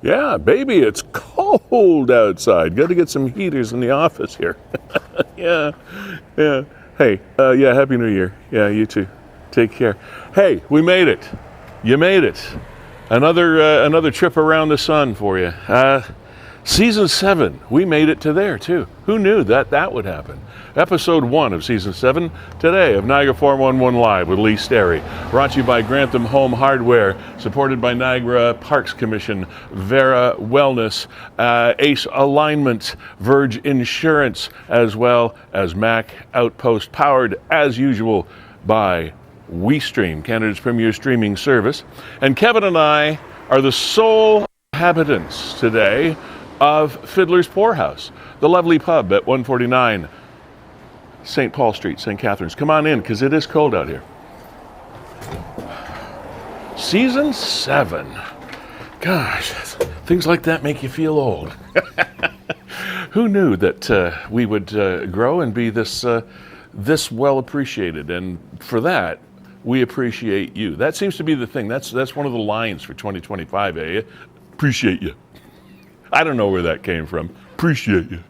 Yeah, baby, it's cold outside. Got to get some heaters in the office here. Yeah, yeah. Hey, yeah, Happy New Year. Yeah, you too. Take care. Hey, we made it. You made it. Another trip around the sun for you. Season 7, we made it to there too. Who knew that would happen? Episode 1 of Season 7 today of Niagara 411 Live with Sterry. Brought to you by Grantham Home Hardware, supported by Niagara Parks Commission, Vera Wellness, Ace Alignment, Verge Insurance, as well as Mac Outpost, powered as usual by WeeStreem, Canada's premier streaming service. And Kevin and I are the sole inhabitants today of Fiddler's Poorhouse, the lovely pub at 149 St. Paul Street, St. Catharines. Come on in, because it is cold out here. Season 7. Gosh, things like that make you feel old. Who knew that we would grow and be this well appreciated? And for that, we appreciate you. That seems to be the thing. That's one of the lines for 2025, eh? Appreciate you. I don't know where that came from. Appreciate you.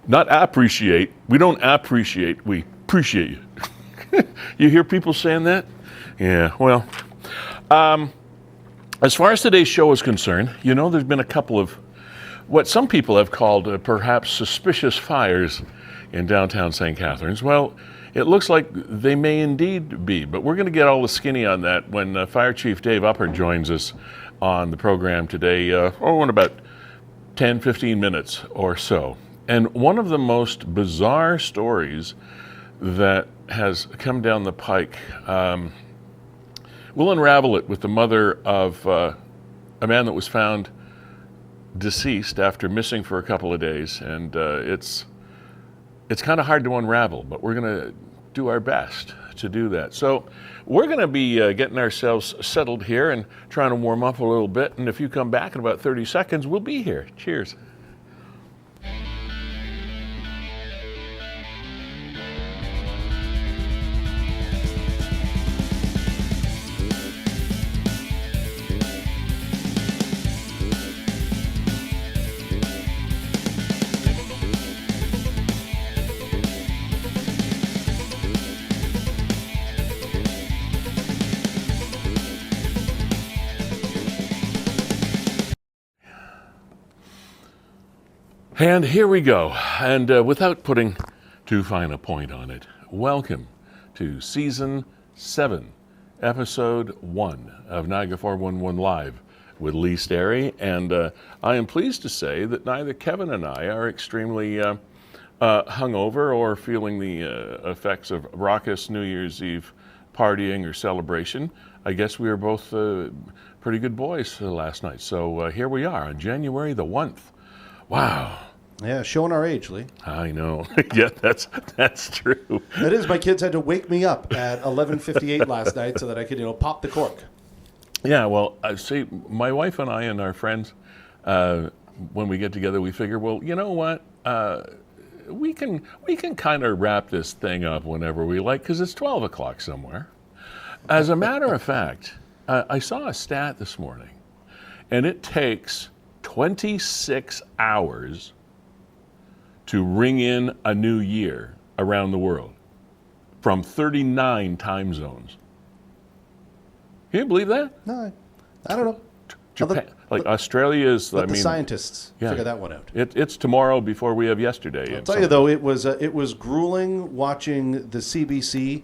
Not appreciate. We don't appreciate. We appreciate you. You hear people saying that? Yeah, well. As far as today's show is concerned, you know, there's been a couple of what some people have called perhaps suspicious fires in downtown St. Catharines. Well, it looks like they may indeed be, but we're going to get all the skinny on that when Fire Chief Dave Upper joins us on the program today, in about 10, 15 minutes or so. And one of the most bizarre stories that has come down the pike, we'll unravel it with the mother of a man that was found deceased after missing for a couple of days. And it's kind of hard to unravel, but we're going to do our best to do that. So we're going to be getting ourselves settled here and trying to warm up a little bit. And if you come back in about 30 seconds, we'll be here. Cheers. And here we go. And without putting too fine a point on it, welcome to Season 7, Episode 1 of Niagara 411 Live with Sterry. And I am pleased to say that neither Kevin and I are extremely hungover or feeling the effects of raucous New Year's Eve partying or celebration. I guess we were both pretty good boys last night. So here we are on January the 1st. Wow. Yeah, showing our age, Lee. I know. Yeah, that's true. It is. My kids had to wake me up at 11:58 last night so that I could, pop the cork. Yeah, well, see, my wife and I and our friends, when we get together, we figure, well, you know what? We can kind of wrap this thing up whenever we like, because it's 12 o'clock somewhere. As a matter of fact, I saw a stat this morning, and it takes 26 hours to ring in a new year around the world from 39 time zones. Can you believe that? No, I don't know. Japan, Australia is. Let the scientists figure that one out. It's tomorrow before we have yesterday. I'll tell you though, it was grueling watching the CBC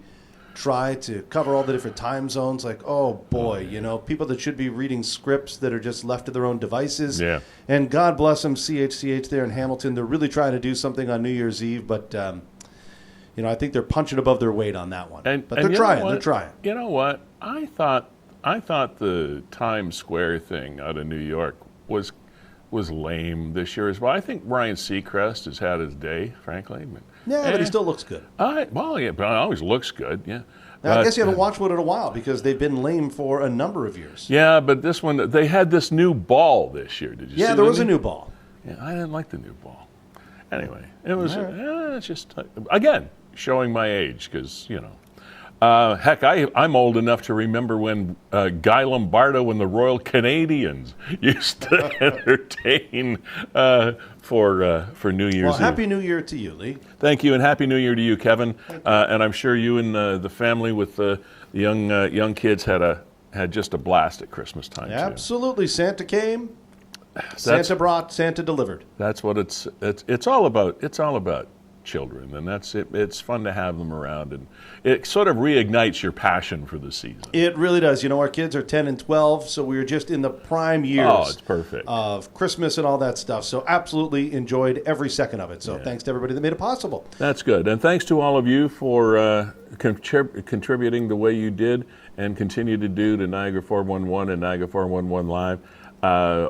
try to cover all the different time zones. Like, oh boy, people that should be reading scripts that are just left to their own devices. Yeah. And God bless them, CHCH there in Hamilton. They're really trying to do something on New Year's Eve, but I think they're punching above their weight on that one. But they're trying. They're trying. You know what? I thought the Times Square thing out of New York was lame this year as well. I think Ryan Seacrest has had his day, frankly. But he still looks good. But it always looks good, yeah. Now, I guess you haven't watched one in a while because they've been lame for a number of years. Yeah, but this one, they had this new ball this year. Did you see Yeah, there was a new ball. Yeah, I didn't like the new ball. Anyway, it was it's just, again, showing my age because, Heck, I'm old enough to remember when Guy Lombardo and the Royal Canadians used to entertain for New Year's Eve. Well, Happy New Year to you, Lee. Thank you, and Happy New Year to you, Kevin. And I'm sure you and the family with the young kids had just a blast at Christmas time. Absolutely, Santa came, Santa brought, Santa delivered. That's what it's all about. It's all about children, and that's it. It's fun to have them around, and it sort of reignites your passion for the season. It really does. You know, our kids are 10 and 12, so we were just in the prime years it's perfect. Of Christmas and all that stuff. So absolutely enjoyed every second of it. So thanks to everybody that made it possible. That's good, and thanks to all of you for contributing the way you did and continue to do to Niagara 411 and Niagara 411 Live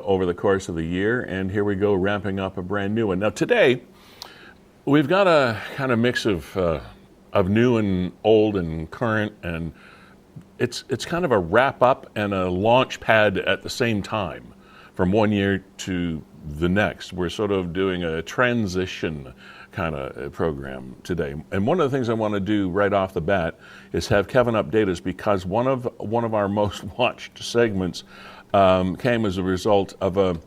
over the course of the year. And here we go, ramping up a brand new one. Now today, we've got a kind of mix of new and old and current, and it's kind of a wrap up and a launch pad at the same time from one year to the next. We're sort of doing a transition kind of program today. And one of the things I want to do right off the bat is have Kevin update us, because one of our most watched segments came as a result of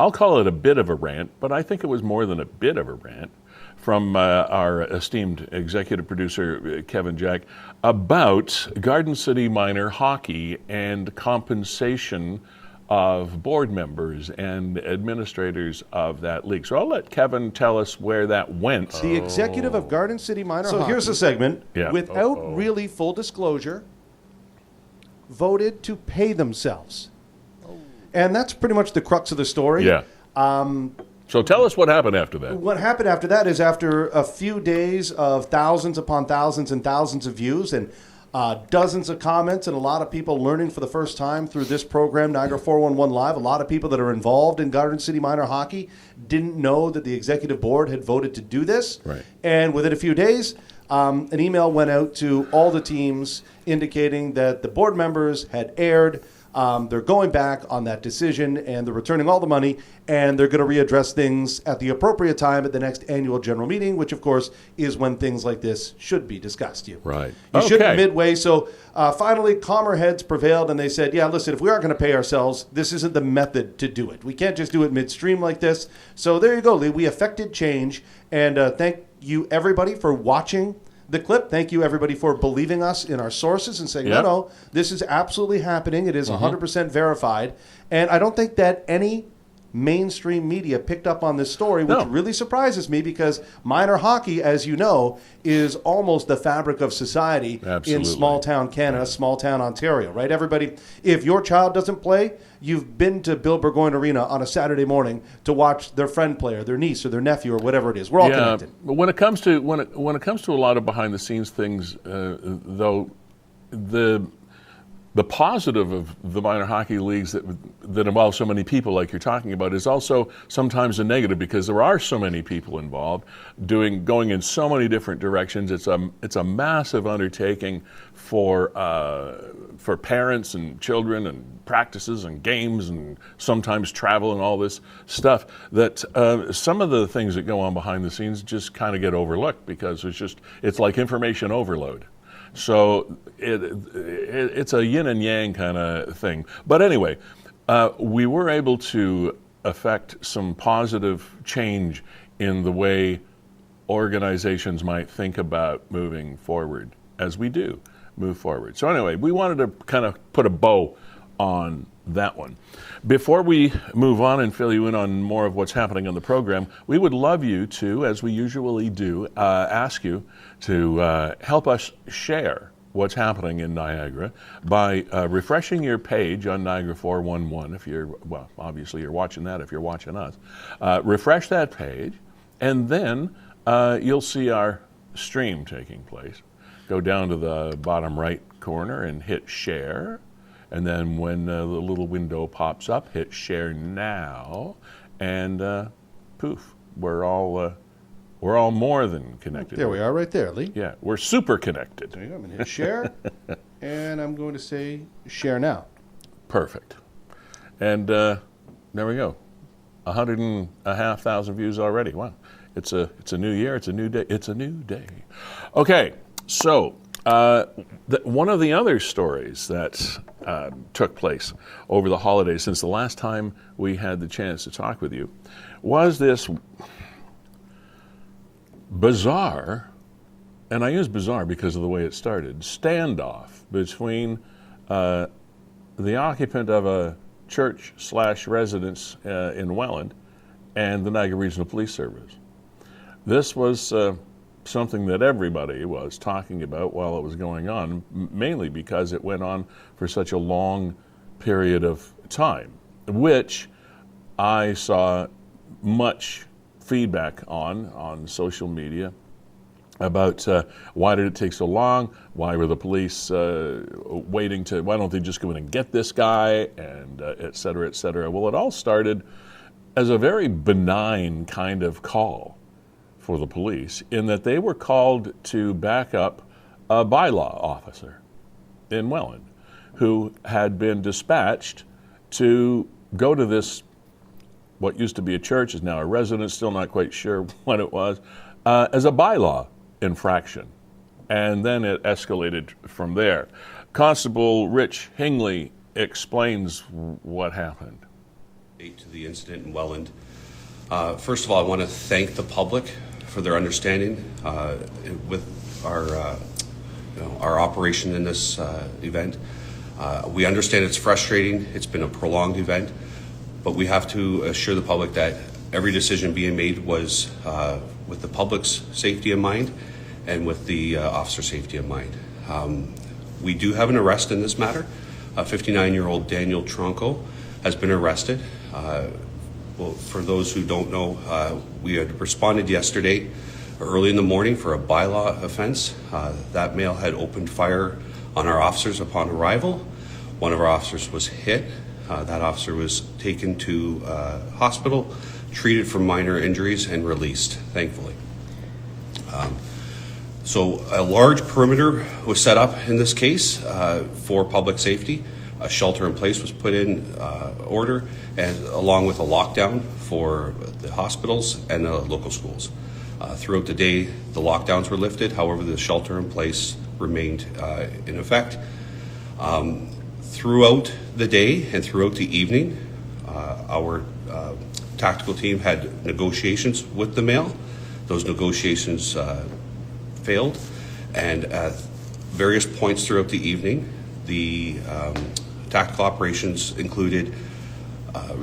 I'll call it a bit of a rant, but I think it was more than a bit of a rant, from our esteemed executive producer, Kevin Jack, about Garden City Minor Hockey and compensation of board members and administrators of that league. So I'll let Kevin tell us where that went. The executive of Garden City Minor Hockey. So here's the segment. Yeah. Without really full disclosure, voted to pay themselves. And that's pretty much the crux of the story. Yeah. So tell us what happened after that. What happened after that is, after a few days of thousands upon thousands and thousands of views and dozens of comments and a lot of people learning for the first time through this program, Niagara 411 Live, a lot of people that are involved in Garden City Minor Hockey didn't know that the executive board had voted to do this. Right. And within a few days, an email went out to all the teams indicating that the board members had erred. They're going back on that decision, and they're returning all the money, and they're going to readdress things at the appropriate time at the next annual general meeting, which, of course, is when things like this should be discussed. Right. You should be midway. So finally, calmer heads prevailed, and they said, yeah, listen, if we aren't going to pay ourselves, this isn't the method to do it. We can't just do it midstream like this. So there you go, Lee. We effected change, and thank you, everybody, for watching the clip. Thank you, everybody, for believing us in our sources and saying, no, this is absolutely happening. It is 100% verified. And I don't think that any mainstream media picked up on this story, which really surprises me, because minor hockey, as you know, is almost the fabric of society in small-town Canada, small-town Ontario, right? Everybody, if your child doesn't play, you've been to Bill Burgoyne Arena on a Saturday morning to watch their friend play, or their niece or their nephew or whatever it is. We're all connected. But when it comes to a lot of behind-the-scenes things, though, the positive of the minor hockey leagues that involve so many people, like you're talking about, is also sometimes a negative, because there are so many people involved, going in so many different directions. It's a massive undertaking for parents and children, and practices and games, and sometimes travel and all this stuff, that some of the things that go on behind the scenes just kind of get overlooked, because it's like information overload. So it's a yin and yang kind of thing. But anyway, we were able to affect some positive change in the way organizations might think about moving forward, as we do move forward. So anyway, we wanted to kind of put a bow on that one. Before we move on and fill you in on more of what's happening on the program, we would love you to, as we usually do, ask you to help us share what's happening in Niagara by refreshing your page on Niagara 411. If obviously you're watching that if you're watching us. Refresh that page, and then you'll see our stream taking place. Go down to the bottom right corner and hit share. And then when the little window pops up, hit share now, and poof, we're all more than connected. There we are, right there, Lee. Yeah, we're super connected. There you go. I'm going to hit share, and I'm going to say share now. Perfect. And there we go, 100,500 views already. Wow, it's a new year, it's a new day, it's a new day. Okay, so One of the other stories that took place over the holidays, since the last time we had the chance to talk with you, was this bizarre, and I use bizarre because of the way it started, standoff between the occupant of a church/residence in Welland and the Niagara Regional Police Service. This was something that everybody was talking about while it was going on, mainly because it went on for such a long period of time, which I saw much feedback on social media about why did it take so long, why were the police waiting to, why don't they just go in and get this guy, and et cetera, et cetera. Well, it all started as a very benign kind of call for the police, in that they were called to back up a bylaw officer in Welland who had been dispatched to go to this, what used to be a church, is now a residence, still not quite sure what it was, as a bylaw infraction. And then it escalated from there. Constable Rich Hingley explains what happened. To the incident in Welland. First of all, I want to thank the public for their understanding with our operation in this event. We understand it's frustrating. It's been a prolonged event, but we have to assure the public that every decision being made was with the public's safety in mind and with the officer safety in mind. We do have an arrest in this matter. 59-year-old Daniel Tronco has been arrested. Well, for those who don't know, we had responded yesterday early in the morning for a bylaw offense. That male had opened fire on our officers upon arrival. One of our officers was hit. That officer was taken to hospital, treated for minor injuries, and released, thankfully. So a large perimeter was set up in this case for public safety. A shelter in place was put in order, and along with a lockdown for the hospitals and the local schools. Throughout the day, the lockdowns were lifted. However, the shelter in place remained in effect. Throughout the day and throughout the evening, our tactical team had negotiations with the male. Those negotiations failed, and at various points throughout the evening, the tactical operations included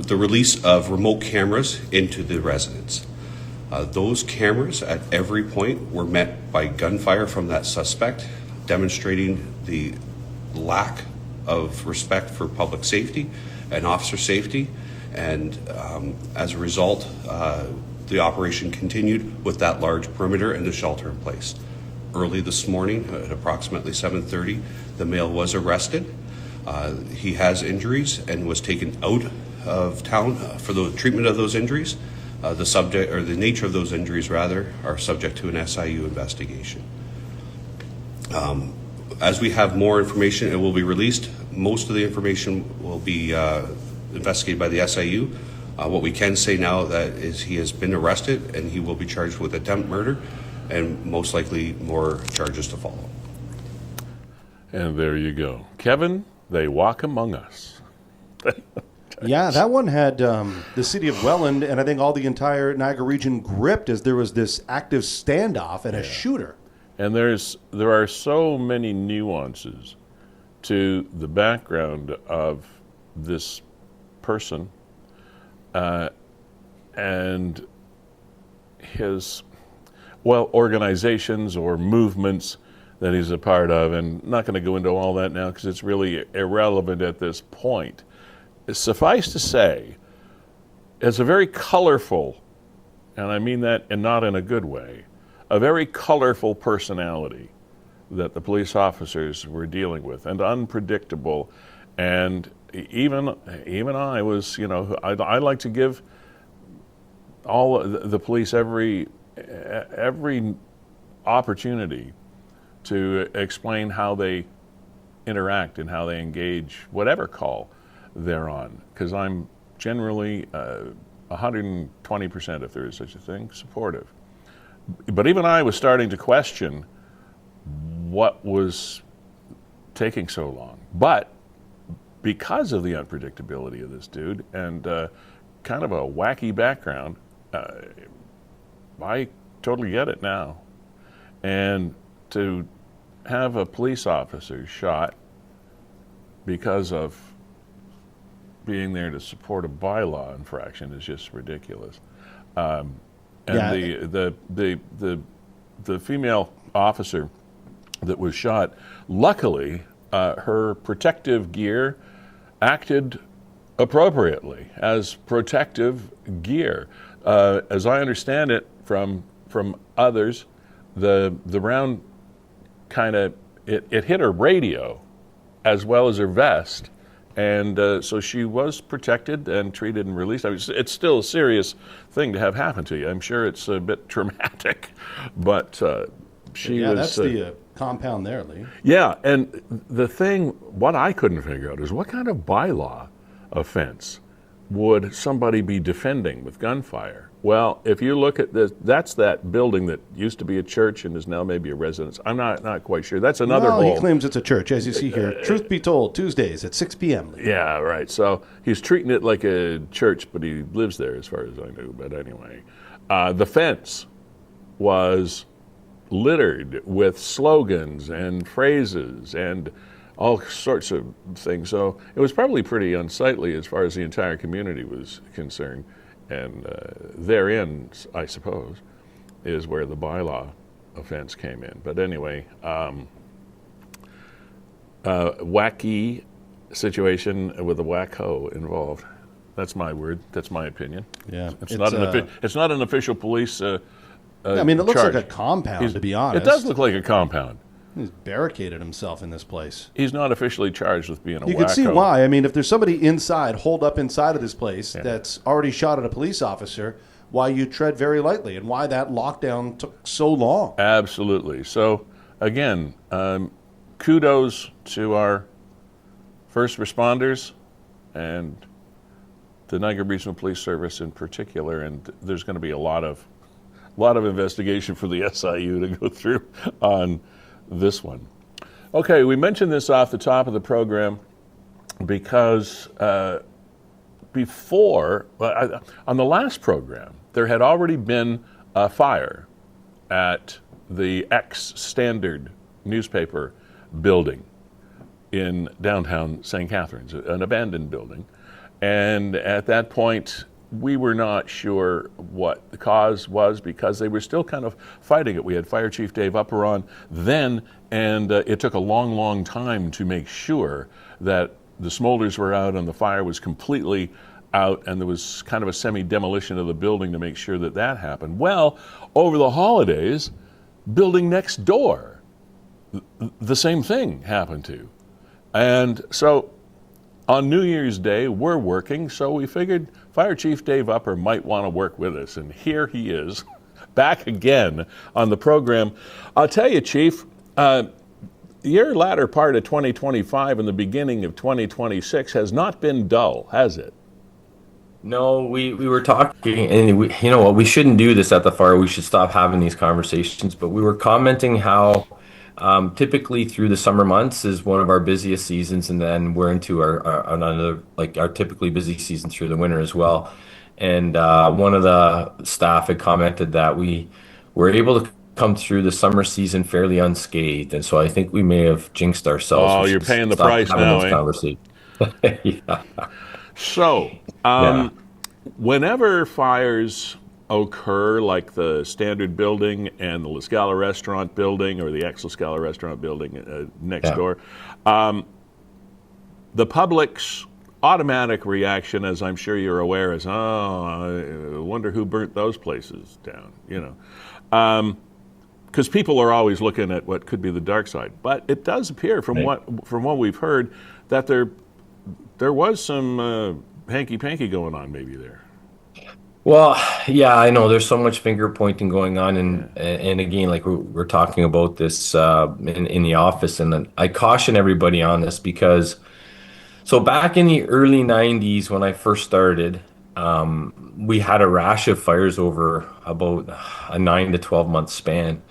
the release of remote cameras into the residence. Those cameras at every point were met by gunfire from that suspect, demonstrating the lack of respect for public safety and officer safety. And as a result, the operation continued with that large perimeter and the shelter in place. Early this morning, at approximately 7:30, the male was arrested. He has injuries and was taken out of town for the treatment of those injuries. The subject, or the nature of those injuries rather, are subject to an SIU investigation. As we have more information, it will be released. Most of the information will be investigated by the SIU. What we can say now that is he has been arrested and he will be charged with attempted murder and most likely more charges to follow. And there you go. Kevin, they walk among us. Yeah, that one had the city of Welland and I think all the entire Niagara region gripped as there was this active standoff and a shooter. And there are so many nuances to the background of this person and his, organizations or movements that he's a part of. And I'm not going to go into all that now because it's really irrelevant at this point. Suffice to say, it's a very colorful, and I mean that and not in a good way, a very colorful personality that the police officers were dealing with, and unpredictable. And even I was, I like to give all the police every opportunity to explain how they interact and how they engage whatever call they're on, because I'm generally 120%, if there is such a thing, supportive. But even I was starting to question what was taking so long. But because of the unpredictability of this dude and kind of a wacky background, I totally get it now. And to have a police officer shot because of being there to support a bylaw infraction is just ridiculous. And the female officer that was shot, luckily, her protective gear acted appropriately as protective gear. As I understand it from others, the round kind of it hit her radio as well as her vest, and so she was protected and treated and released. I mean, it's still a serious thing to have happen to you. I'm sure it's a bit traumatic, but she was. That's the compound there, Lee. Yeah, and the thing, what I couldn't figure out is what kind of bylaw offense would somebody be defending with gunfire? Well, if you look at this, that's that building that used to be a church and is now maybe a residence. I'm not quite sure. That's another Well, whole. he claims it's a church, as you see here. Truth be told, Tuesdays at 6 p.m. Lee. Yeah, right. So he's treating it like a church, but he lives there as far as I knew. But anyway, the fence was littered with slogans and phrases and all sorts of things. So it was probably pretty unsightly as far as the entire community was concerned. And therein, I suppose, is where the bylaw offense came in. But anyway, wacky situation with a wacko involved. That's my word. That's my opinion. Yeah, it's not an official police. I mean, it looks charge. like a compound, to be honest. It does look like a compound. He's barricaded himself in this place. He's not officially charged with being a wacko. You can see why. I mean, if there's somebody inside, holed up inside of this place that's already shot at a police officer, why you tread very lightly and why that lockdown took so long. Absolutely. So, again, kudos to our first responders and the Niagara Regional Police Service in particular. And there's going to be a lot of investigation for the SIU to go through on this one. Okay, we mentioned this off the top of the program because before, on the last program, there had already been a fire at the ex-Standard newspaper building in downtown St. Catharines, an abandoned building. And at that point, we were not sure what the cause was because they were still kind of fighting it. We had Fire Chief Dave Upper on then, and it took a long, long time to make sure that the smolders were out and the fire was completely out, and there was kind of a semi-demolition of the building to make sure that that happened. Well, over the holidays, building next door, the same thing happened to. And so on New Year's Day, we're working, so we figured Fire Chief Dave Upper might want to work with us, and here he is, back again on the program. I'll tell you, Chief, your latter part of 2025 and the beginning of 2026 has not been dull, has it? No, we were talking, and you know what, we shouldn't do this at the fire. We should stop having these conversations, but we were commenting how typically through the summer months is one of our busiest seasons, and then we're into our typically busy season through the winter as well. And one of the staff had commented that we were able to come through the summer season fairly unscathed, and so I think we may have jinxed ourselves. Oh, you're paying the price now, eh? Conversation. Yeah. So, whenever fires occur, like the Standard building and the La Scala restaurant building or the ex-La Scala restaurant building next door, the public's automatic reaction, as I'm sure you're aware, is, oh, I wonder who burnt those places down, you know. Because people are always looking at what could be the dark side. But it does appear from what we've heard that there was some hanky-panky going on maybe there. Well, yeah, I know there's so much finger pointing going on, and again, like we're talking about this in the office, and I caution everybody on this because, so back in the early 90s when I first started, we had a rash of fires over about a 9 to 12 month span,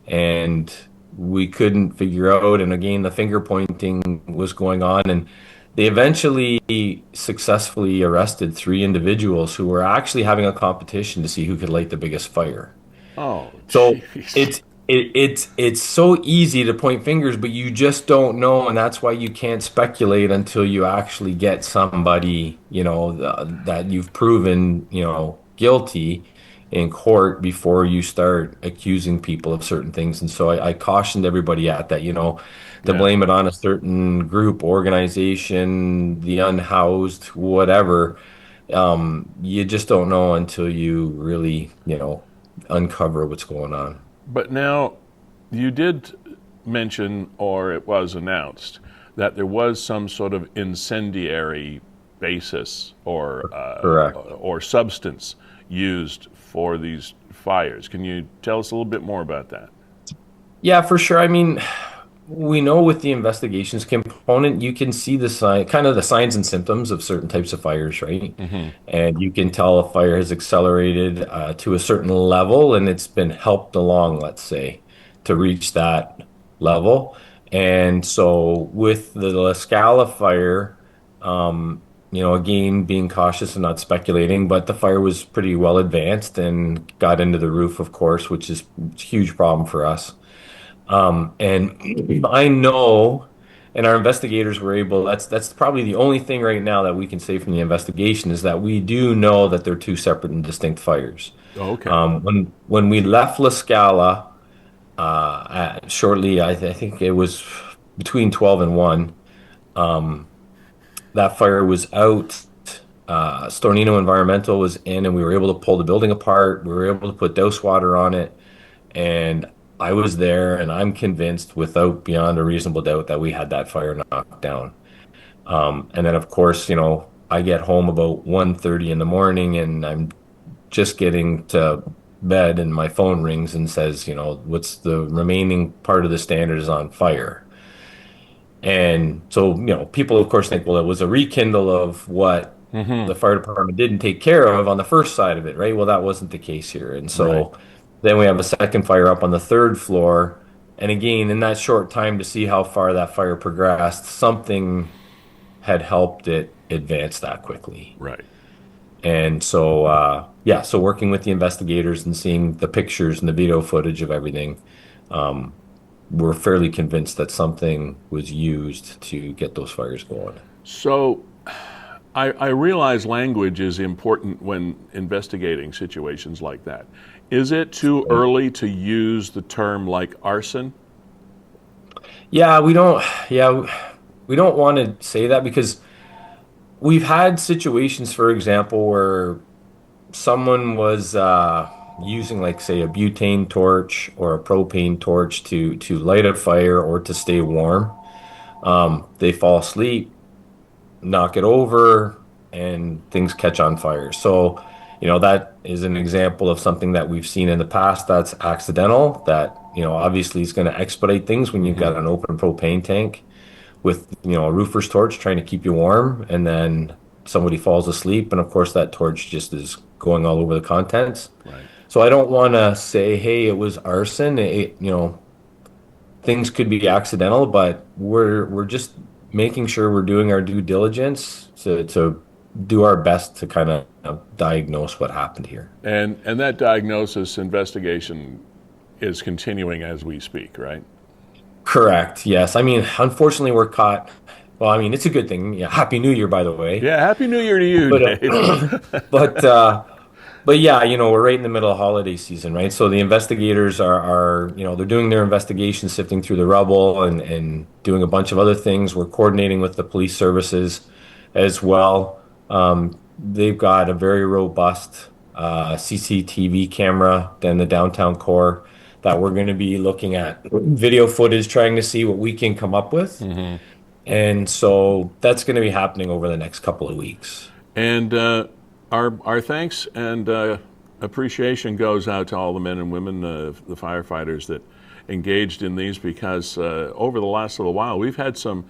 and we couldn't figure out. And again, the finger pointing was going on, and they eventually successfully arrested three individuals who were actually having a competition to see who could light the biggest fire. Oh, So jeez. it's so easy to point fingers, but you just don't know, and that's why you can't speculate until you actually get somebody, that you've proven, guilty in court before you start accusing people of certain things. And so I cautioned everybody at that, to Yeah. blame it on a certain group, organization, the unhoused, whatever. You just don't know until you really, uncover what's going on. But now, you did mention, or it was announced, that there was some sort of incendiary basis Correct. or substance used for these fires. Can you tell us a little bit more about that? Yeah, for sure. I mean, we know with the investigations component, you can see the sign, kind of the signs and symptoms of certain types of fires, right? And you can tell a fire has accelerated to a certain level, and it's been helped along, let's say, to reach that level. And so with the La Scala fire, again, being cautious and not speculating, but the fire was pretty well advanced and got into the roof, of course, which is a huge problem for us. And I know, and our investigators were able, that's probably the only thing right now that we can say from the investigation is that we do know that they're two separate and distinct fires. Okay. When we left La Scala, shortly, I think it was between 12 and 1, that fire was out. Stornino Environmental was in, and we were able to pull the building apart. We were able to put douse water on it, and I was there, and I'm convinced, without beyond a reasonable doubt, that we had that fire knocked down. And then, of course, I get home about 1:30 in the morning, and I'm just getting to bed, and my phone rings and says, what's the remaining part of the standard is on fire. And so, people, of course, think, well, it was a rekindle of what the fire department didn't take care of on the first side of it, right? Well, that wasn't the case here. And so then we have a second fire up on the third floor. And again, in that short time to see how far that fire progressed, something had helped it advance that quickly. Right. And so, so working with the investigators and seeing the pictures and the video footage of everything, we're fairly convinced that something was used to get those fires going. So I realize language is important when investigating situations like that. Is it too early to use the term like arson? Yeah, we don't. Yeah, we don't want to say that because we've had situations, for example, where someone was using, like, say, a butane torch or a propane torch to light a fire or to stay warm. They fall asleep, knock it over, and things catch on fire. So, that is an example of something that we've seen in the past that's accidental, that, obviously is going to expedite things when you've got an open propane tank with, a roofer's torch trying to keep you warm, and then somebody falls asleep, and of course that torch just is going all over the contents. Right. So I don't want to say, hey, it was arson. Things could be accidental, but we're just making sure we're doing our due diligence to do our best to kind of diagnose what happened here. And that diagnosis investigation is continuing as we speak, right? Correct. Yes. I mean, unfortunately, we're caught. Well, I mean, it's a good thing. Yeah. Happy New Year, by the way. Yeah, Happy New Year to you, Dave. But yeah, we're right in the middle of holiday season, right? So the investigators are they're doing their investigation, sifting through the rubble and doing a bunch of other things. We're coordinating with the police services as well. They've got a very robust CCTV camera in the downtown core that we're going to be looking at video footage, trying to see what we can come up with. And so that's going to be happening over the next couple of weeks. And our thanks and appreciation goes out to all the men and women, the firefighters that engaged in these, because over the last little while we've had some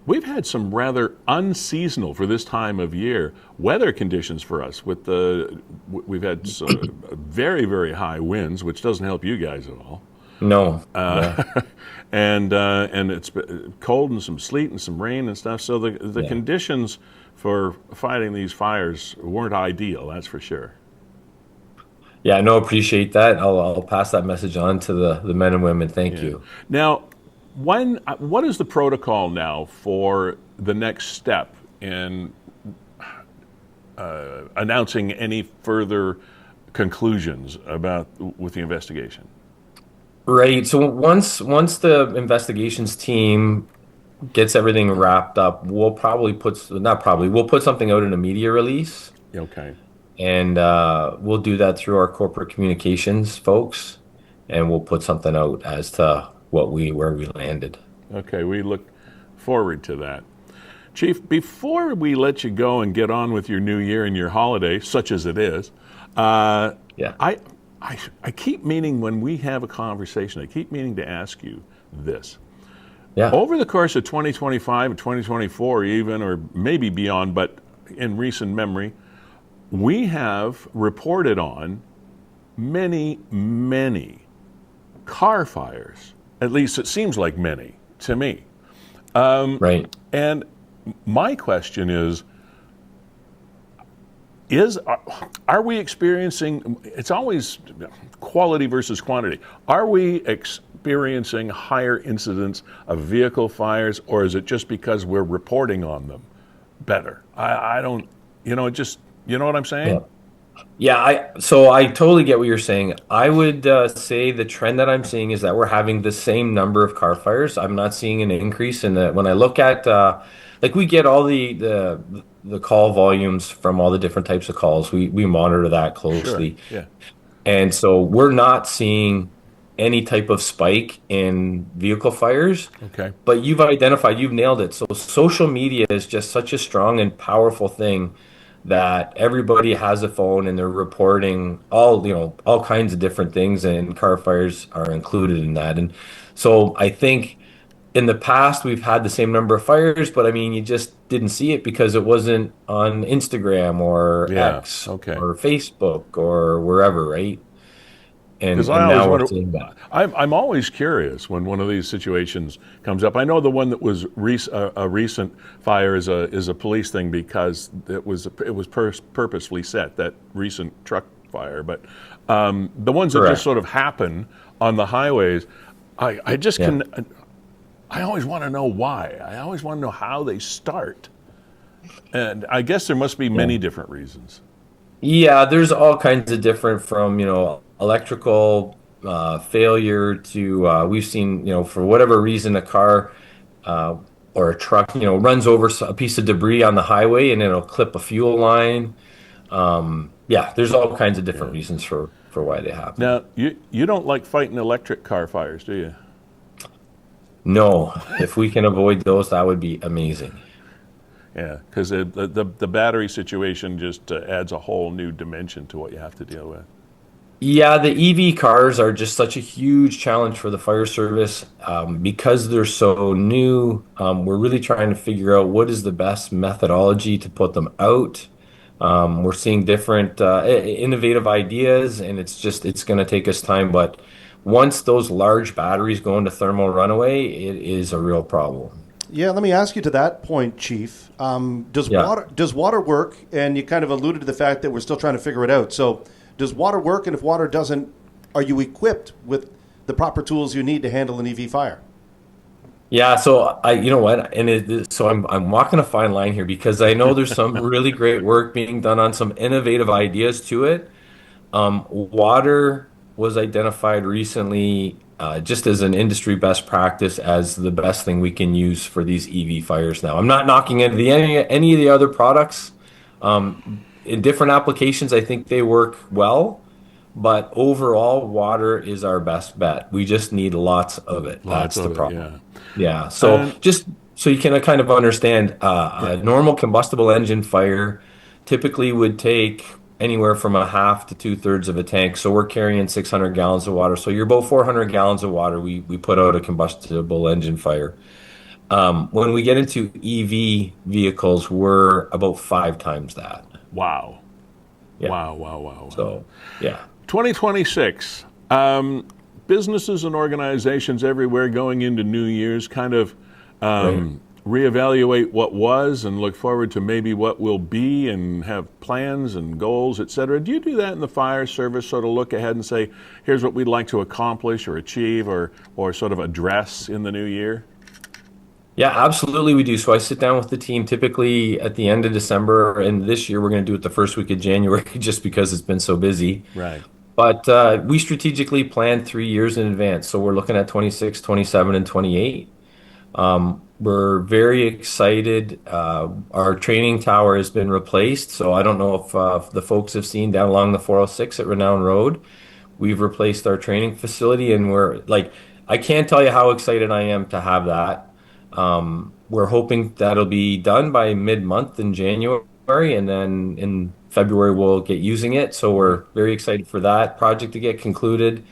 rather unseasonal, for this time of year, weather conditions for us. We've had some very, very high winds, which doesn't help you guys at all. No. No. And it's cold and some sleet and some rain and stuff. So the conditions for fighting these fires weren't ideal. That's for sure. Yeah, no, appreciate that. I'll pass that message on to the men and women. Thank you. Now, what is the protocol now for the next step in announcing any further conclusions with the investigation? Right. So once the investigations team gets everything wrapped up, we'll put something out in a media release, Okay. and we'll do that through our corporate communications folks, and we'll put something out as to where we landed. Okay, we look forward to that. Chief, before we let you go and get on with your new year and your holiday, such as it is, I keep meaning when we have a conversation, I keep meaning to ask you this. Yeah. Over the course of 2025 and 2024 even, or maybe beyond, but in recent memory, we have reported on many, many car fires. At least it seems like many to me. Right. And my question is are we experiencing, it's always quality versus quantity, are we experiencing higher incidents of vehicle fires, or is it just because we're reporting on them better? I don't, just, you know what I'm saying? So I totally get what you're saying. I would say the trend that I'm seeing is that we're having the same number of car fires. I'm not seeing an increase in the, when I look at, we get all the call volumes from all the different types of calls. We monitor that closely. Sure. Yeah. And so we're not seeing any type of spike in vehicle fires. Okay. But you've nailed it. So social media is just such a strong and powerful thing that everybody has a phone and they're reporting all kinds of different things, and car fires are included in that. And so I think in the past we've had the same number of fires, but I mean, you just didn't see it because it wasn't on Instagram or X or Facebook or wherever, right? And now we're seeing that. I'm always curious when one of these situations comes up. I know the one that was a recent fire is a police thing because it was purposefully set, that recent truck fire. But the ones that just sort of happen on the highways, I always want to know why. I always want to know how they start. And I guess there must be many different reasons. Yeah, there's all kinds of different, from electrical failure to we've seen for whatever reason a car or a truck runs over a piece of debris on the highway and it'll clip a fuel line. There's all kinds of different reasons for why they happen. Now you don't like fighting electric car fires, do you? No, if we can avoid those, that would be amazing. Yeah, because the battery situation just adds a whole new dimension to what you have to deal with. Yeah, the EV cars are just such a huge challenge for the fire service because they're so new. We're really trying to figure out what is the best methodology to put them out. We're seeing different innovative ideas, and it's going to take us time. But once those large batteries go into thermal runaway, it is a real problem. Yeah, let me ask you to that point, Chief. Does water work? And you kind of alluded to the fact that we're still trying to figure it out. So does water work? And if water doesn't, are you equipped with the proper tools you need to handle an EV fire? Yeah, so I'm walking a fine line here because I know there's some really great work being done on some innovative ideas to it. Water was identified recently just as an industry best practice as the best thing we can use for these EV fires now. I'm not knocking any of the other products. In different applications, I think they work well, but overall, water is our best bet. We just need lots of it. That's the problem. Yeah. So just so you can kind of understand, a normal combustible engine fire typically would take anywhere from a half to 2/3 of a tank. So we're carrying 600 gallons of water. So you're about 400 gallons of water we put out a combustible engine fire. When we get into EV vehicles, we're about 5 times that. Wow. Yeah. Wow. So, yeah. 2026. businesses and organizations everywhere going into New Year's kind of Right. reevaluate what was and look forward to maybe what will be and have plans and goals, et cetera. Do you do that in the fire service, sort of look ahead and say, here's what we'd like to accomplish or achieve or sort of address in the new year? Yeah, absolutely we do. So I sit down with the team typically at the end of December, and this year we're going to do it the first week of January just because it's been so busy. Right. But we strategically plan 3 years in advance. So we're looking at 26, 27, and 28. We're very excited. Our training tower has been replaced. So I don't know if the folks have seen down along the 406 at Renown Road. We've replaced our training facility, and we're like, I can't tell you how excited I am to have that. We're hoping that'll be done by mid-month in January, and then in February we'll get using it. So we're very excited for that project to get concluded.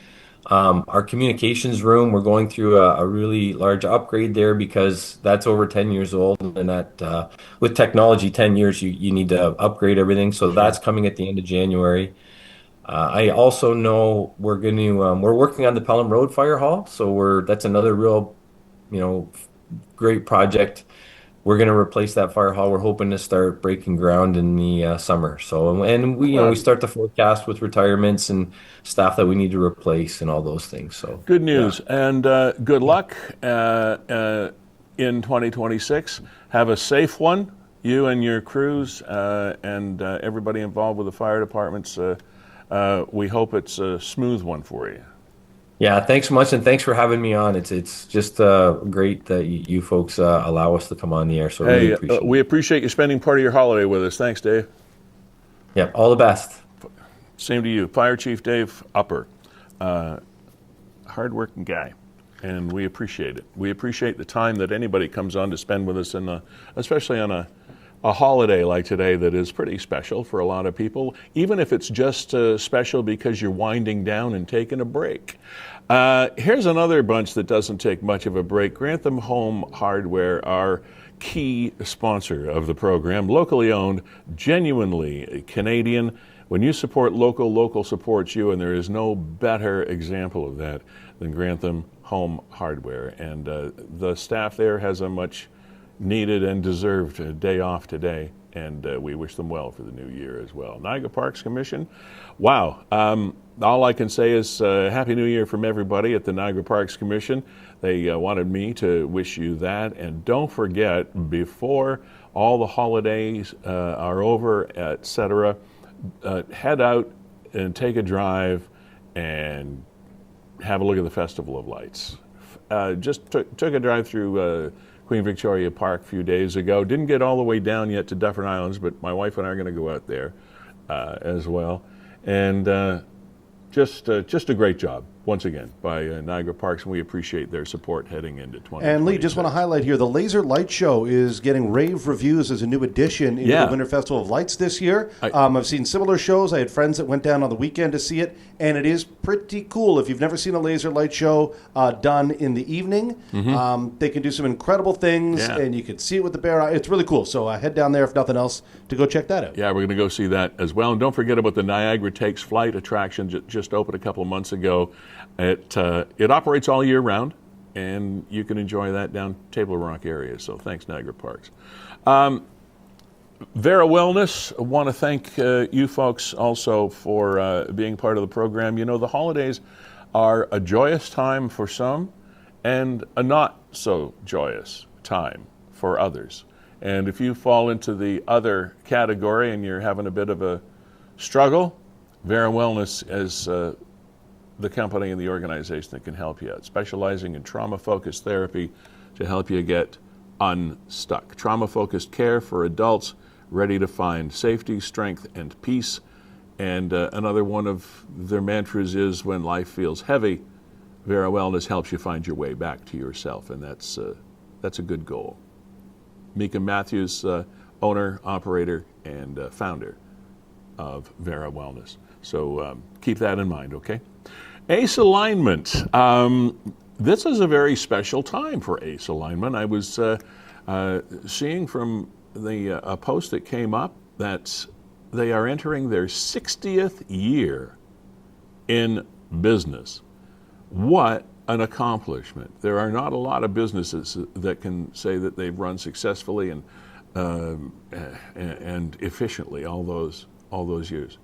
Our communications room, we're going through a really large upgrade there because that's over 10 years old, and that with technology, 10 years you need to upgrade everything. So that's coming at the end of January. I also know we're working on the Pelham Road Fire Hall, so that's another real, great project. We're going to replace that fire hall. We're hoping to start breaking ground in the summer. So, and we start the forecast with retirements and staff that we need to replace and all those things. So Good news, and good luck in 2026. Have a safe one, you and your crews, and everybody involved with the fire departments. We hope it's a smooth one for you. Yeah, thanks so much, and thanks for having me on. It's just great that you folks allow us to come on the air. So really appreciate it. We appreciate you spending part of your holiday with us. Thanks, Dave. Yeah, all the best. Same to you. Fire Chief Dave Upper. Hardworking guy, and we appreciate it. We appreciate the time that anybody comes on to spend with us, especially on a holiday like today that is pretty special for a lot of people, even if it's just special because you're winding down and taking a break. Here's another bunch that doesn't take much of a break. Grantham Home Hardware, our key sponsor of the program, locally owned, genuinely Canadian. When you support local, local supports you, and there is no better example of that than Grantham Home Hardware. And the staff there has a much needed and deserved day off today, and we wish them well for the new year as well. Niagara Parks Commission, wow. All I can say is Happy New Year from everybody at the Niagara Parks Commission. They wanted me to wish you that, and don't forget, before all the holidays are over, etc., head out and take a drive and have a look at the Festival of Lights. Just took a drive through Queen Victoria Park a few days ago. Didn't get all the way down yet to Dufferin Islands, but my wife and I are going to go out there as well. And just a great job, once again, by Niagara Parks, and we appreciate their support heading into 2020. And Lee, just want to highlight here, the Laser Light Show is getting rave reviews as a new addition into the Winter Festival of Lights this year. I've seen similar shows. I had friends that went down on the weekend to see it, and it is pretty cool. If you've never seen a Laser Light Show done in the evening, they can do some incredible things, and you can see it with the bare eye. It's really cool. So head down there, if nothing else, to go check that out. Yeah, we're going to go see that as well. And don't forget about the Niagara Takes Flight attraction, just opened a couple of months ago. It operates all year round, and you can enjoy that down Table Rock area. So thanks, Niagara Parks. Vera Wellness, I want to thank you folks also for being part of the program. You know, the holidays are a joyous time for some and a not so joyous time for others. And if you fall into the other category and you're having a bit of a struggle, Vera Wellness is the company and the organization that can help you out, specializing in trauma-focused therapy to help you get unstuck. Trauma-focused care for adults ready to find safety, strength, and peace. And another one of their mantras is, when life feels heavy, Vera Wellness helps you find your way back to yourself, and that's a good goal. Mika Matthews, owner, operator, and founder of Vera Wellness. So keep that in mind, okay? ACE alignment. This is a very special time for ACE alignment. I was seeing from a post that came up that they are entering their 60th year in business. what an accomplishment. There are not a lot of businesses that can say that they've run successfully and efficiently all those years.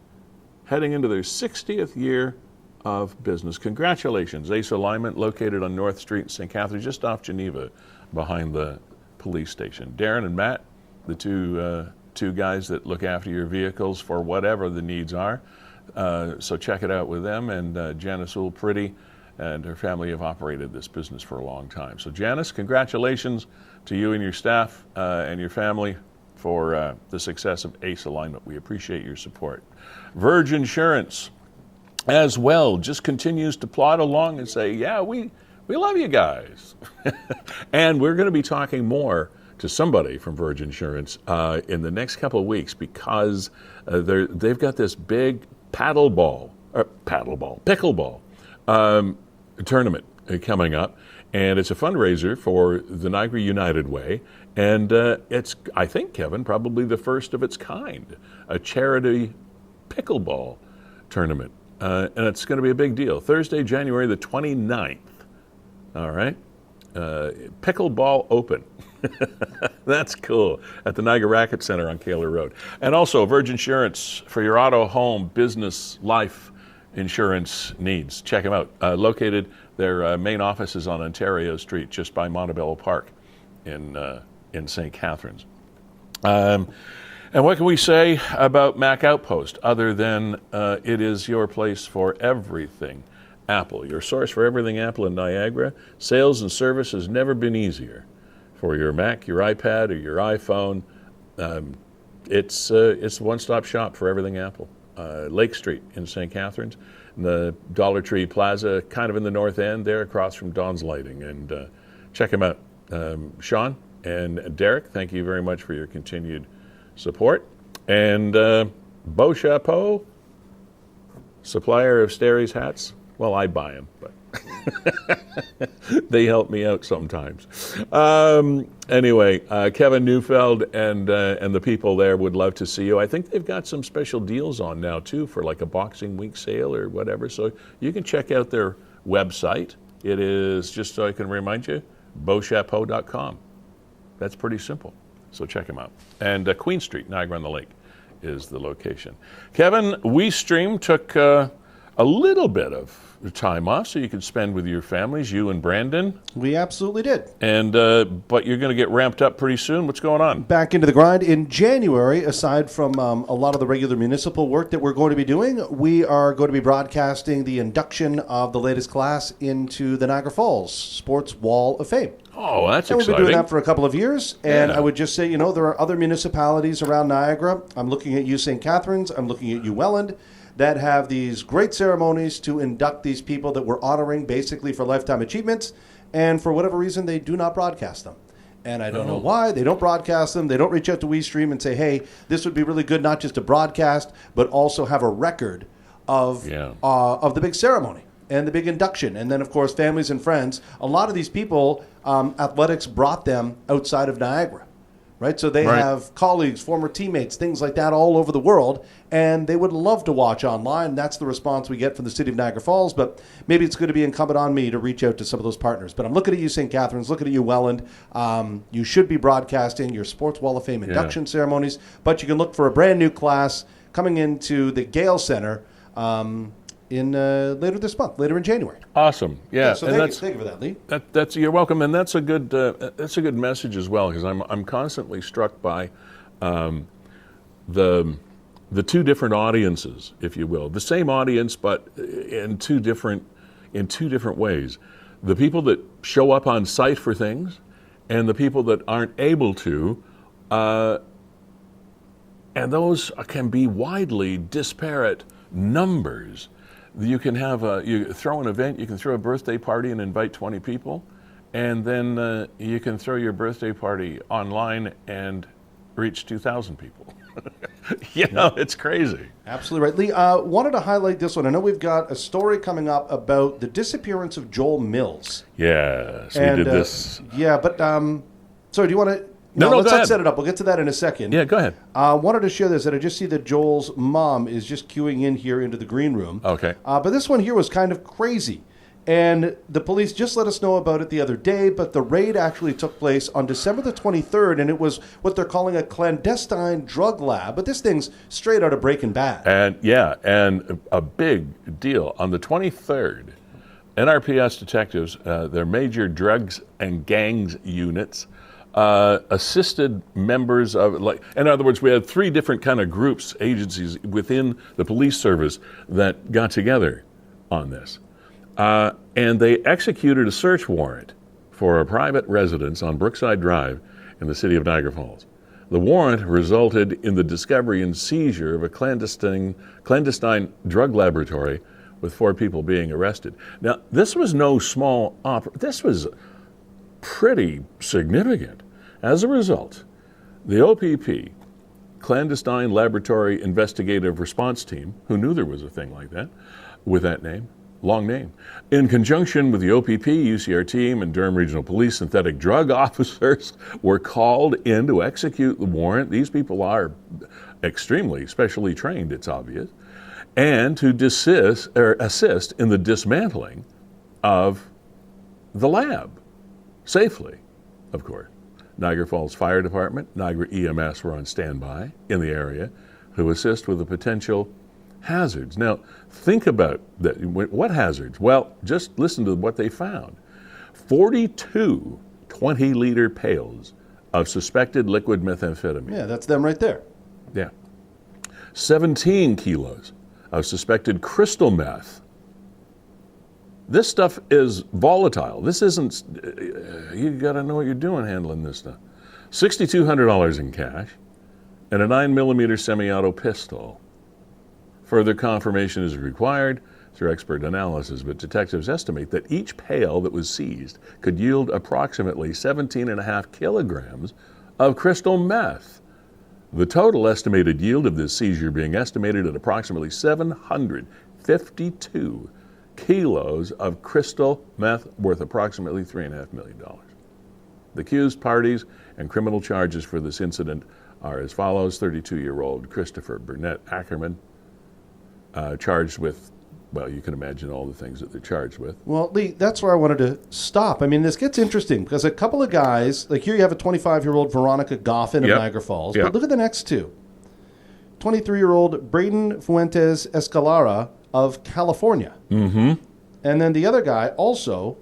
Heading into their 60th year of business. Congratulations. Ace Alignment, located on North Street in St. Catharines, just off Geneva, behind the police station. Darren and Matt, the two guys that look after your vehicles for whatever the needs are. So check it out with them. And Janice Pretty and her family have operated this business for a long time. So Janice, congratulations to you and your staff and your family for the success of Ace Alignment. We appreciate your support. Verge Insurance as well just continues to plod along and say, yeah, we love you guys. And we're going to be talking more to somebody from Verge Insurance in the next couple of weeks, because they've got this big pickleball tournament coming up, and it's a fundraiser for the Niagara United Way, and it's, I think, Kevin, probably the first of its kind, a charity pickleball tournament, and it's going to be a big deal. Thursday, January the 29th. All right, Pickleball Open. That's cool, at the Niagara Racket Center on Kaler Road. And also Verge Insurance for your auto, home, business, life insurance needs. Check them out. Located, their main office is on Ontario Street, just by Montebello Park in St. Catharines. And what can we say about Mac Outpost other than it is your place for everything Apple, your source for everything Apple in Niagara. Sales and service has never been easier. For your Mac, your iPad, or your iPhone, it's a one-stop shop for everything Apple. Lake Street in St. Catharines, the Dollar Tree Plaza, kind of in the north end there, across from Don's Lighting. And check them out. Sean and Derek, thank you very much for your continued support. And Beau Chapeau, supplier of Sterry's hats. Well, I buy them, but they help me out sometimes. Anyway, Kevin Neufeld and the people there would love to see you. I think they've got some special deals on now, too, for like a Boxing Week sale or whatever. So you can check out their website. It is, just so I can remind you, beauchapeau.com. That's pretty simple. So check them out. And Queen Street, Niagara-on-the-Lake, is the location. Kevin, WeeStreem took a little bit of time off so you could spend with your families, you and Brandon. We absolutely did. And but you're going to get ramped up pretty soon. What's going on? Back into the grind in January. Aside from a lot of the regular municipal work that we're going to be doing, we are going to be broadcasting the induction of the latest class into the Niagara Falls Sports Wall of Fame. Oh, that's and exciting. We've been doing that for a couple of years, and Yeah. I would just say, there are other municipalities around Niagara. I'm looking at you, St. Catharines. I'm looking at you, Welland, that have these great ceremonies to induct these people that we're honoring basically for lifetime achievements, and for whatever reason, they do not broadcast them. And I don't know why. They don't broadcast them. They don't reach out to WeeStream and say, hey, this would be really good not just to broadcast, but also have a record of the big ceremony and the big induction. And then, of course, families and friends. A lot of these people, athletics brought them outside of Niagara. Right, so they have colleagues, former teammates, things like that all over the world, and they would love to watch online. That's the response we get from the city of Niagara Falls, but maybe it's going to be incumbent on me to reach out to some of those partners. But I'm looking at you, St. Catharines, looking at you, Welland. You should be broadcasting your Sports Wall of Fame induction ceremonies, but you can look for a brand new class coming into the Gale Center in later this month, later in January. Awesome, yeah. So and thank you for that, Lee. That's you're welcome, and that's a good message as well, because I'm constantly struck by the two different audiences, if you will, the same audience but in two different ways. The people that show up on site for things, and the people that aren't able to, and those can be widely disparate numbers. You can have you throw an event, you can throw a birthday party and invite 20 people, and then you can throw your birthday party online and reach 2,000 people. It's crazy. Absolutely right. Lee, wanted to highlight this one. I know we've got a story coming up about the disappearance of Joel Mills. Yes, we did this. But sorry, do you want to... No, let's go not ahead. set it up. We'll get to that in a second. Yeah, go ahead. Wanted to share this, that I just see that Joel's mom is just queuing in here into the green room. Okay. But this one here was kind of crazy. And the police just let us know about it the other day, but the raid actually took place on December the 23rd, and it was what they're calling a clandestine drug lab. But this thing's straight out of Breaking Bad. And a big deal. On the 23rd, NRPS detectives, their major drugs and gangs units, assisted members of, in other words, we had 3 different kind of groups, agencies within the police service that got together on this. And they executed a search warrant for a private residence on Brookside Drive in the city of Niagara Falls. The warrant resulted in the discovery and seizure of a clandestine drug laboratory with 4 people being arrested. Now, this was no small this was pretty significant. As a result, the OPP, Clandestine Laboratory Investigative Response Team, who knew there was a thing like that, with that name, long name, in conjunction with the OPP, UCR team, and Durham Regional Police synthetic drug officers, were called in to execute the warrant. These people are extremely specially trained, it's obvious, and to assist in the dismantling of the lab, safely, of course. Niagara Falls Fire Department, Niagara EMS were on standby in the area to assist with the potential hazards. Now, think about that. What hazards? Well, just listen to what they found. 42 20-liter pails of suspected liquid methamphetamine. Yeah, that's them right there. Yeah. 17 kilos of suspected crystal meth. This stuff is volatile. This isn't, you got to know what you're doing handling this stuff. $6,200 in cash and a 9mm semi-auto pistol. Further confirmation is required through expert analysis, but detectives estimate that each pail that was seized could yield approximately 17.5 kilograms of crystal meth. The total estimated yield of this seizure being estimated at approximately 752 kilos of crystal meth worth approximately $3.5 million. The accused parties and criminal charges for this incident are as follows. 32-year-old Christopher Burnett Ackerman, charged with, well, you can imagine all the things that they're charged with. Well, Lee, that's where I wanted to stop. I mean, this gets interesting because a couple of guys, like here you have a 25-year-old Veronica Goffin of Niagara Falls, but look at the next two. 23-year-old Braden Fuentes Escalara of California. Mm-hmm. And then the other guy, also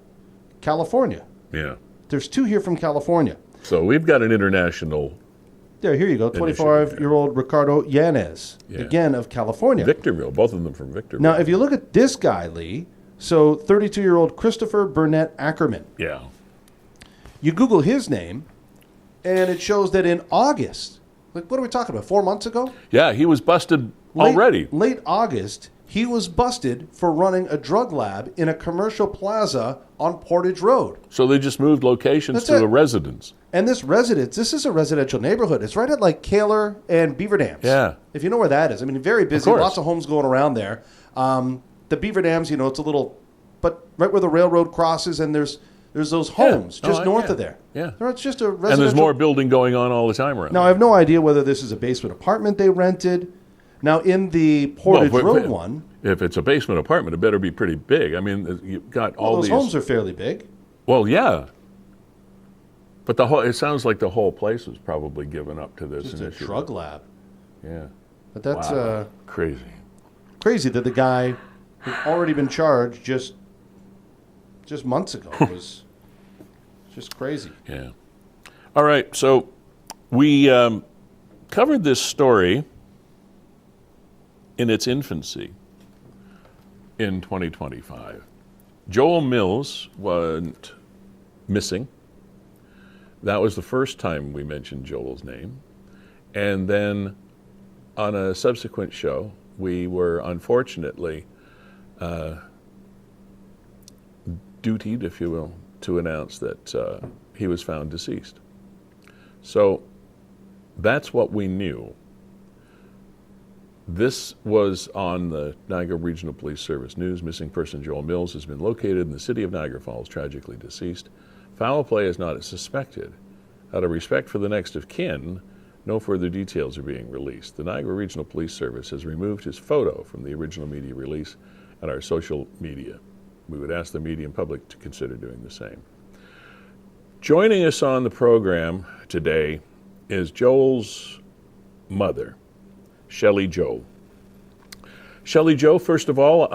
California. Yeah. There's 2 here from California. So we've got an international. There, here you go. 25-year-old Ricardo Yanez, again of California. Victorville, both of them from Victorville. Now, if you look at this guy, Lee, so 32-year-old Christopher Burnett Ackerman. Yeah. You Google his name, and it shows that in August, like what are we talking about, 4 months ago? Yeah, he was busted already. Late August, he was busted for running a drug lab in a commercial plaza on Portage Road. So they just moved locations to a residence. And this residence, this is a residential neighborhood. It's right at like Kaler and Beaver Dams. Yeah. If you know where that is. I mean, very busy. Of course. Lots of homes going around there. The Beaver Dams, you know, it's a little, but right where the railroad crosses, and there's those homes just north of there. Yeah. It's just a residential. And there's more building going on all the time around. Now, I have no idea whether this is a basement apartment they rented. Now, in the Portage Road one. If it's a basement apartment, it better be pretty big. I mean, you've got all those these. Homes are fairly big. Well, yeah. But it sounds like the whole place was probably given up to this Just initiative. a drug lab. Yeah. But that's crazy. Crazy that the guy who'd already been charged just months ago was just crazy. Yeah. All right. So we covered this story in its infancy in 2025. Joel Mills went missing. That was the first time we mentioned Joel's name. And then on a subsequent show, we were unfortunately dutied, if you will, to announce that he was found deceased. So that's what we knew. This was on the Niagara Regional Police Service News. Missing person Joel Mills has been located in the city of Niagara Falls, tragically deceased. Foul play is not suspected. Out of respect for the next of kin, no further details are being released. The Niagara Regional Police Service has removed his photo from the original media release and our social media We would ask the media and public to consider doing the same. Joining us on the program today is Joel's mother, Shelley-Jo. Shelley-Jo, first of all,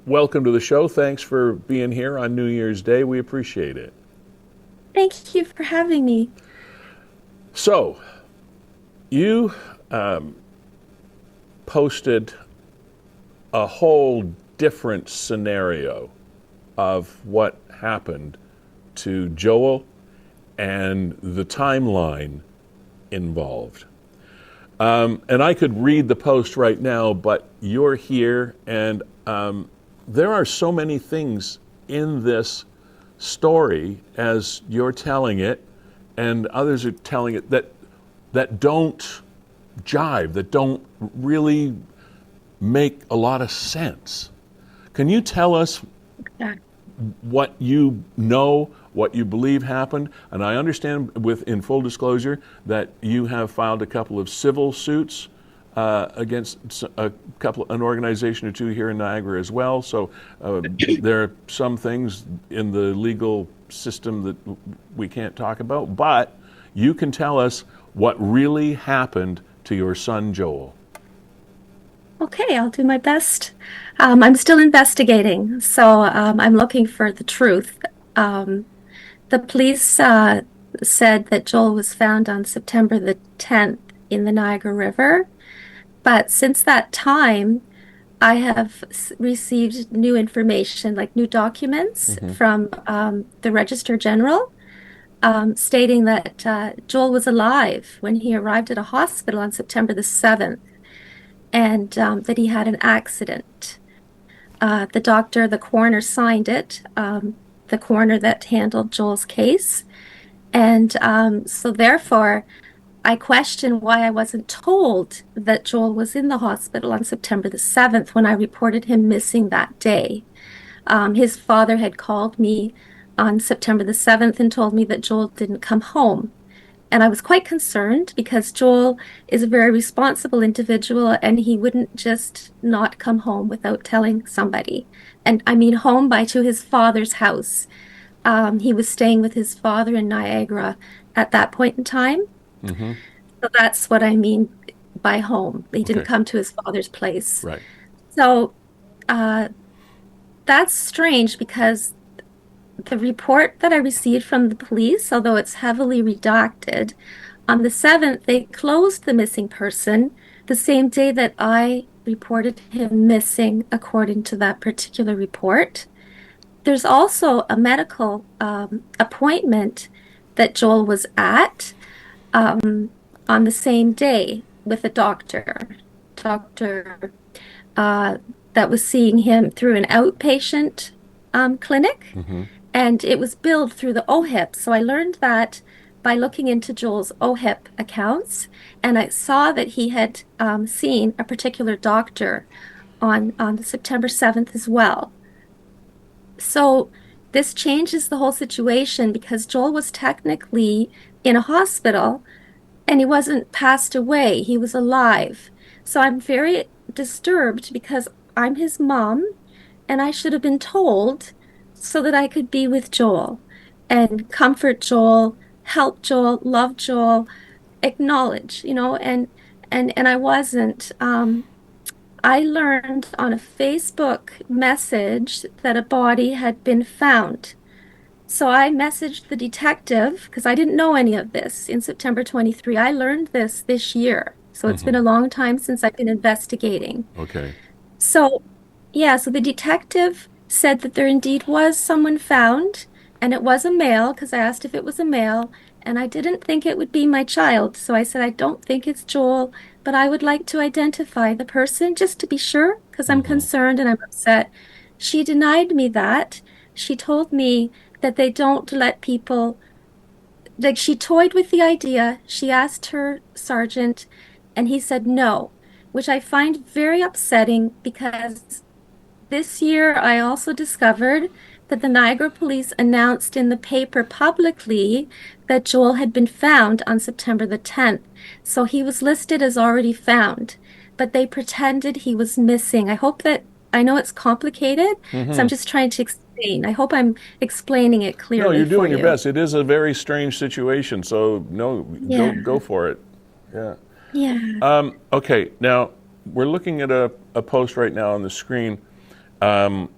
welcome to the show. Thanks for being here on New Year's Day. We appreciate it. Thank you for having me. So, you posted a whole different scenario of what happened to Joel and the timeline involved. And I could read the post right now, but you're here, and there are so many things in this story as you're telling it, and others are telling it that don't jive, that don't really make a lot of sense. Can you tell us what you know, what you believe happened? And I understand, in full disclosure, that you have filed a couple of civil suits against an organization or two here in Niagara as well. So there are some things in the legal system that we can't talk about, but you can tell us what really happened to your son Joel. Okay, I'll do my best. I'm still investigating, so I'm looking for the truth. The police said that Joel was found on September the 10th in the Niagara River, but since that time, I have received new information, like new documents from the Register General, stating that Joel was alive when he arrived at a hospital on September the 7th, and that he had an accident. The coroner signed it, the coroner that handled Joel's case. And so therefore, I question why I wasn't told that Joel was in the hospital on September the 7th when I reported him missing that day. His father had called me on September the 7th and told me that Joel didn't come home. And I was quite concerned because Joel is a very responsible individual, and he wouldn't just not come home without telling somebody. And I mean home to his father's house. He was staying with his father in Niagara at that point in time. So that's what I mean by home. He didn't come to his father's place. Right. So that's strange because the report that I received from the police, although it's heavily redacted, on the 7th, they closed the missing person the same day that I reported him missing, according to that particular report. There's also a medical appointment that Joel was at on the same day with a doctor that was seeing him through an outpatient clinic. And it was billed through the OHIP. So I learned that by looking into Joel's OHIP accounts, and I saw that he had seen a particular doctor on September 7th as well. So this changes the whole situation because Joel was technically in a hospital and he wasn't passed away. He was alive. So I'm very disturbed because I'm his mom and I should have been told so that I could be with Joel and comfort Joel, help Joel, love Joel, acknowledge, and I wasn't. I learned on a Facebook message that a body had been found. So I messaged the detective because I didn't know any of this in September 23. I learned this year. So it's been a long time since I've been investigating. Okay. So, so the detective said that there indeed was someone found, and it was a male, because I asked if it was a male, and I didn't think it would be my child. So I said, I don't think it's Joel, but I would like to identify the person just to be sure, because I'm concerned and I'm upset. She denied me that. She told me that they don't let people, like, she toyed with the idea. She asked her sergeant, and he said no, which I find very upsetting because this year, I also discovered that the Niagara police announced in the paper publicly that Joel had been found on September the 10th. So he was listed as already found, but they pretended he was missing. I hope that I know it's complicated, so I'm just trying to explain. I hope I'm explaining it No, clearly you're for doing your you. best. It is a very strange situation, so no, Yeah, go for it. Yeah. yeah. Okay, now we're looking at a post right now on the screen, and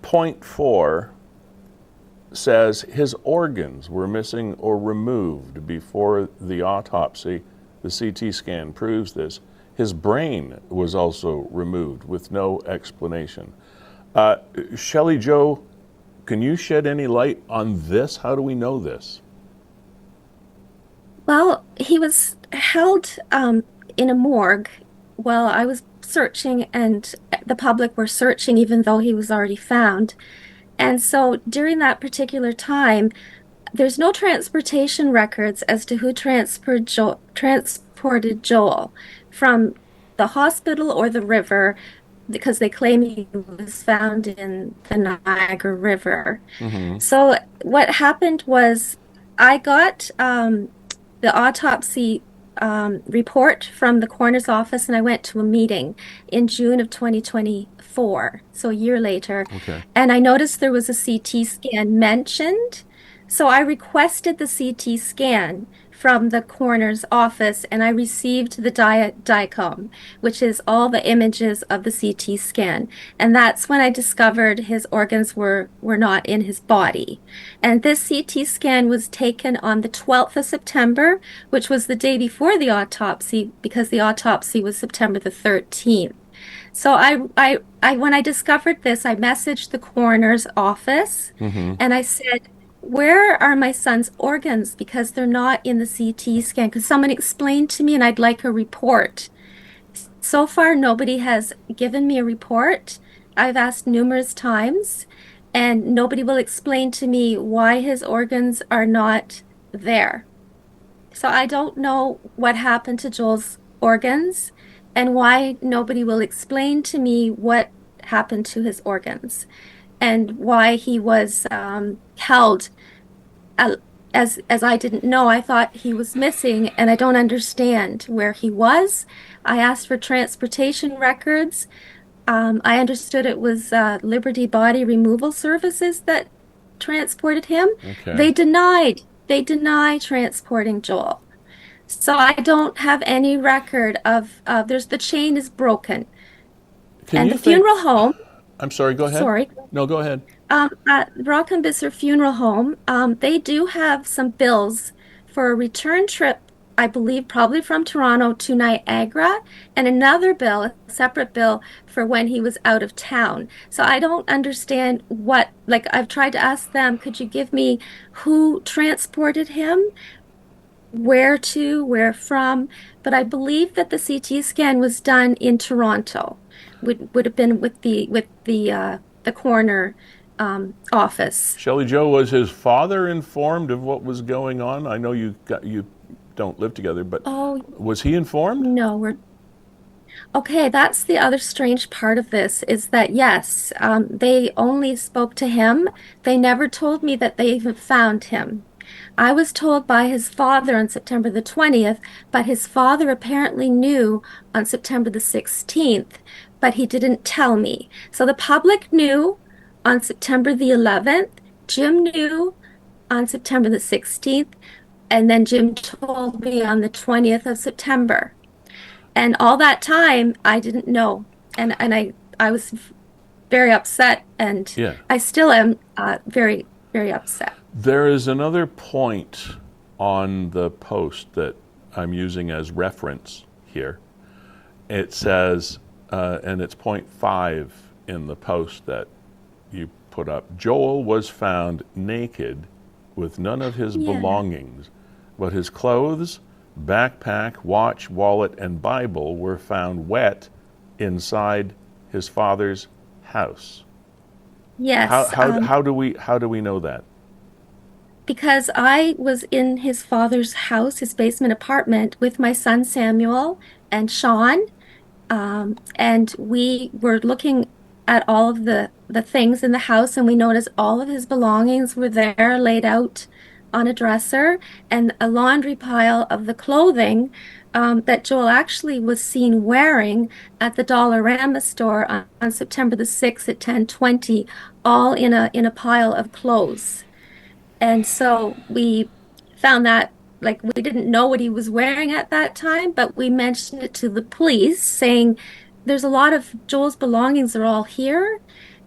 point 4 says his organs were missing or removed before the autopsy. The CT scan proves this. His brain was also removed with no explanation. Shelley-Jo, can you shed any light on this? How do we know this? Well, he was held in a morgue while I was searching, and the public were searching, even though he was already found. And so during that particular time, there's no transportation records as to who transported Joel from the hospital or the river because they claim he was found in the Niagara River. So what happened was I got the autopsy report from the coroner's office, and I went to a meeting in June of 2024, so a year later, Okay. and I noticed there was a CT scan mentioned. So I requested the CT scan from the coroner's office, and I received the DICOM, which is all the images of the CT scan. And that's when I discovered his organs were not in his body. And this CT scan was taken on the 12th of September, which was the day before the autopsy, because the autopsy was September the 13th. So when I discovered this, I messaged the coroner's office and I said, where are my son's organs? Because they're not in the CT scan. Because someone explained to me and I'd like a report. So far, nobody has given me a report. I've asked numerous times and nobody will explain to me why his organs are not there. So I don't know what happened to Joel's organs and why nobody will explain to me what happened to his organs and why he was held uh, as I didn't know. I thought he was missing and I don't understand where he was. I asked for transportation records. I understood it was Liberty Body Removal Services that transported him. Okay. They deny transporting Joel. So I don't have any record of there's the chain is broken. Can And you the think? funeral home, I'm sorry, go ahead. sorry, No, go ahead. at Rockenbisser Funeral Home, they do have some bills for a return trip, I believe, probably from Toronto to Niagara, and another bill, a separate bill for when he was out of town. So I don't understand what, like, I've tried to ask them, could you give me who transported him? Where to, where from, but I believe that the CT scan was done in Toronto. Would have been with the coroner office. Shelley-Jo, was his father informed of what was going on? I know you don't live together, but Oh was he informed? no, we're okay. That's the other strange part of this is that yes, they only spoke to him. They never told me that they even found him. I was told by his father on September the 20th, but his father apparently knew on September the 16th, but he didn't tell me. So the public knew on September the 11th, Jim knew on September the 16th, and then Jim told me on the 20th of September. And all that time, I didn't know. And I was very upset, and Yeah. I still am very, very upset. There is another point on the post that I'm using as reference here. It says, and it's point 5 in the post that you put up. Joel was found naked with none of his Yeah. belongings, but his clothes, backpack, watch, wallet, and Bible were found wet inside his father's house. Yes, How do we know that? because I was in his father's house, his basement apartment, with my son Samuel and Sean, and we were looking at all of the things in the house, and we noticed all of his belongings were there laid out on a dresser and a laundry pile of the clothing that Joel actually was seen wearing at the Dollarama store on September the 6th at 10:20, all in a pile of clothes. And so we found that, like, we didn't know what he was wearing at that time, but we mentioned it to the police, saying there's a lot of Joel's belongings are all here,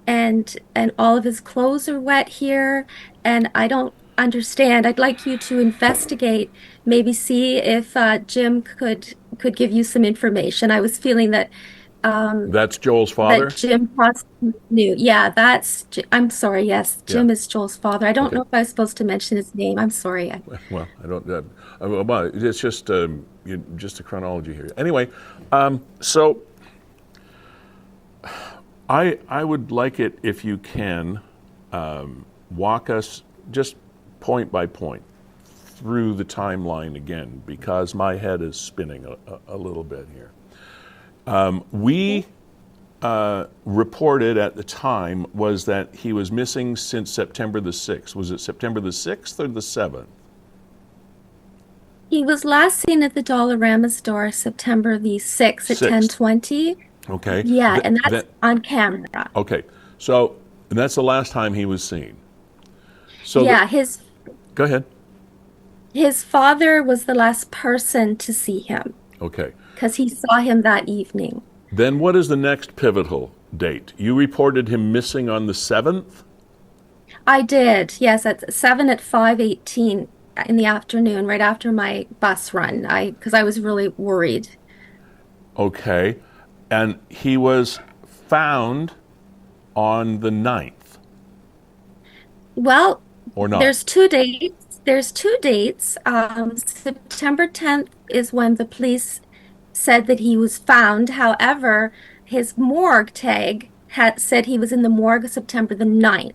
and all of his clothes are wet here, and I don't understand. I'd like you to investigate, maybe see if Jim could give you some information. I was feeling that That's Joel's father? that Jim possibly knew. Yeah, I'm sorry. Yes, Yeah. Jim is Joel's father. I don't Okay. know if I was supposed to mention his name. I'm sorry. Well, I don't. Well, it's just a chronology here. Anyway, so I would like it if you can walk us just point by point through the timeline again, because my head is spinning a little bit here. We reported at the time was that he was missing since September the 6th. Was it September the 6th or the 7th? He was last seen at the Dollarama store September the 6th at 10:20. Okay. Yeah, and that's on camera. Okay. So, and that's the last time he was seen. So Yeah, go ahead. his father was the last person to see him Okay. because he saw him that evening. Then what is the next pivotal date? You reported him missing on the 7th? I did, yes, at 5:18 in the afternoon, right after my bus run. Because I was really worried. Okay. And he was found on the 9th, Well, or not? there's two dates. There's two dates. September 10th is when the police said that he was found. However, his morgue tag had said he was in the morgue September the 9th.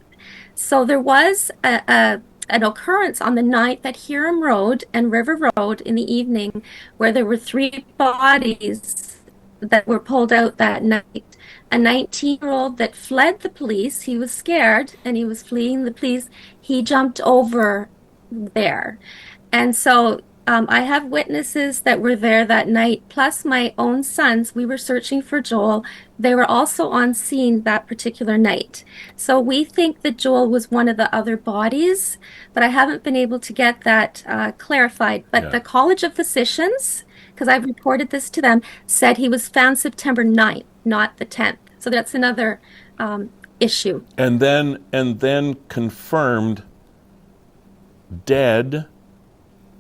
So there was an occurrence on the 9th at Huron Road and River Road in the evening where there were three bodies that were pulled out that night. A 19-year-old that fled the police. He was scared and he was fleeing the police. He jumped over there. And so I have witnesses that were there that night, plus my own sons. We were searching for Joel. They were also on scene that particular night. So we think that Joel was one of the other bodies, but I haven't been able to get that clarified. But Yeah. the College of Physicians, because I've reported this to them, said he was found September 9th, not the 10th. So that's another issue. And then confirmed dead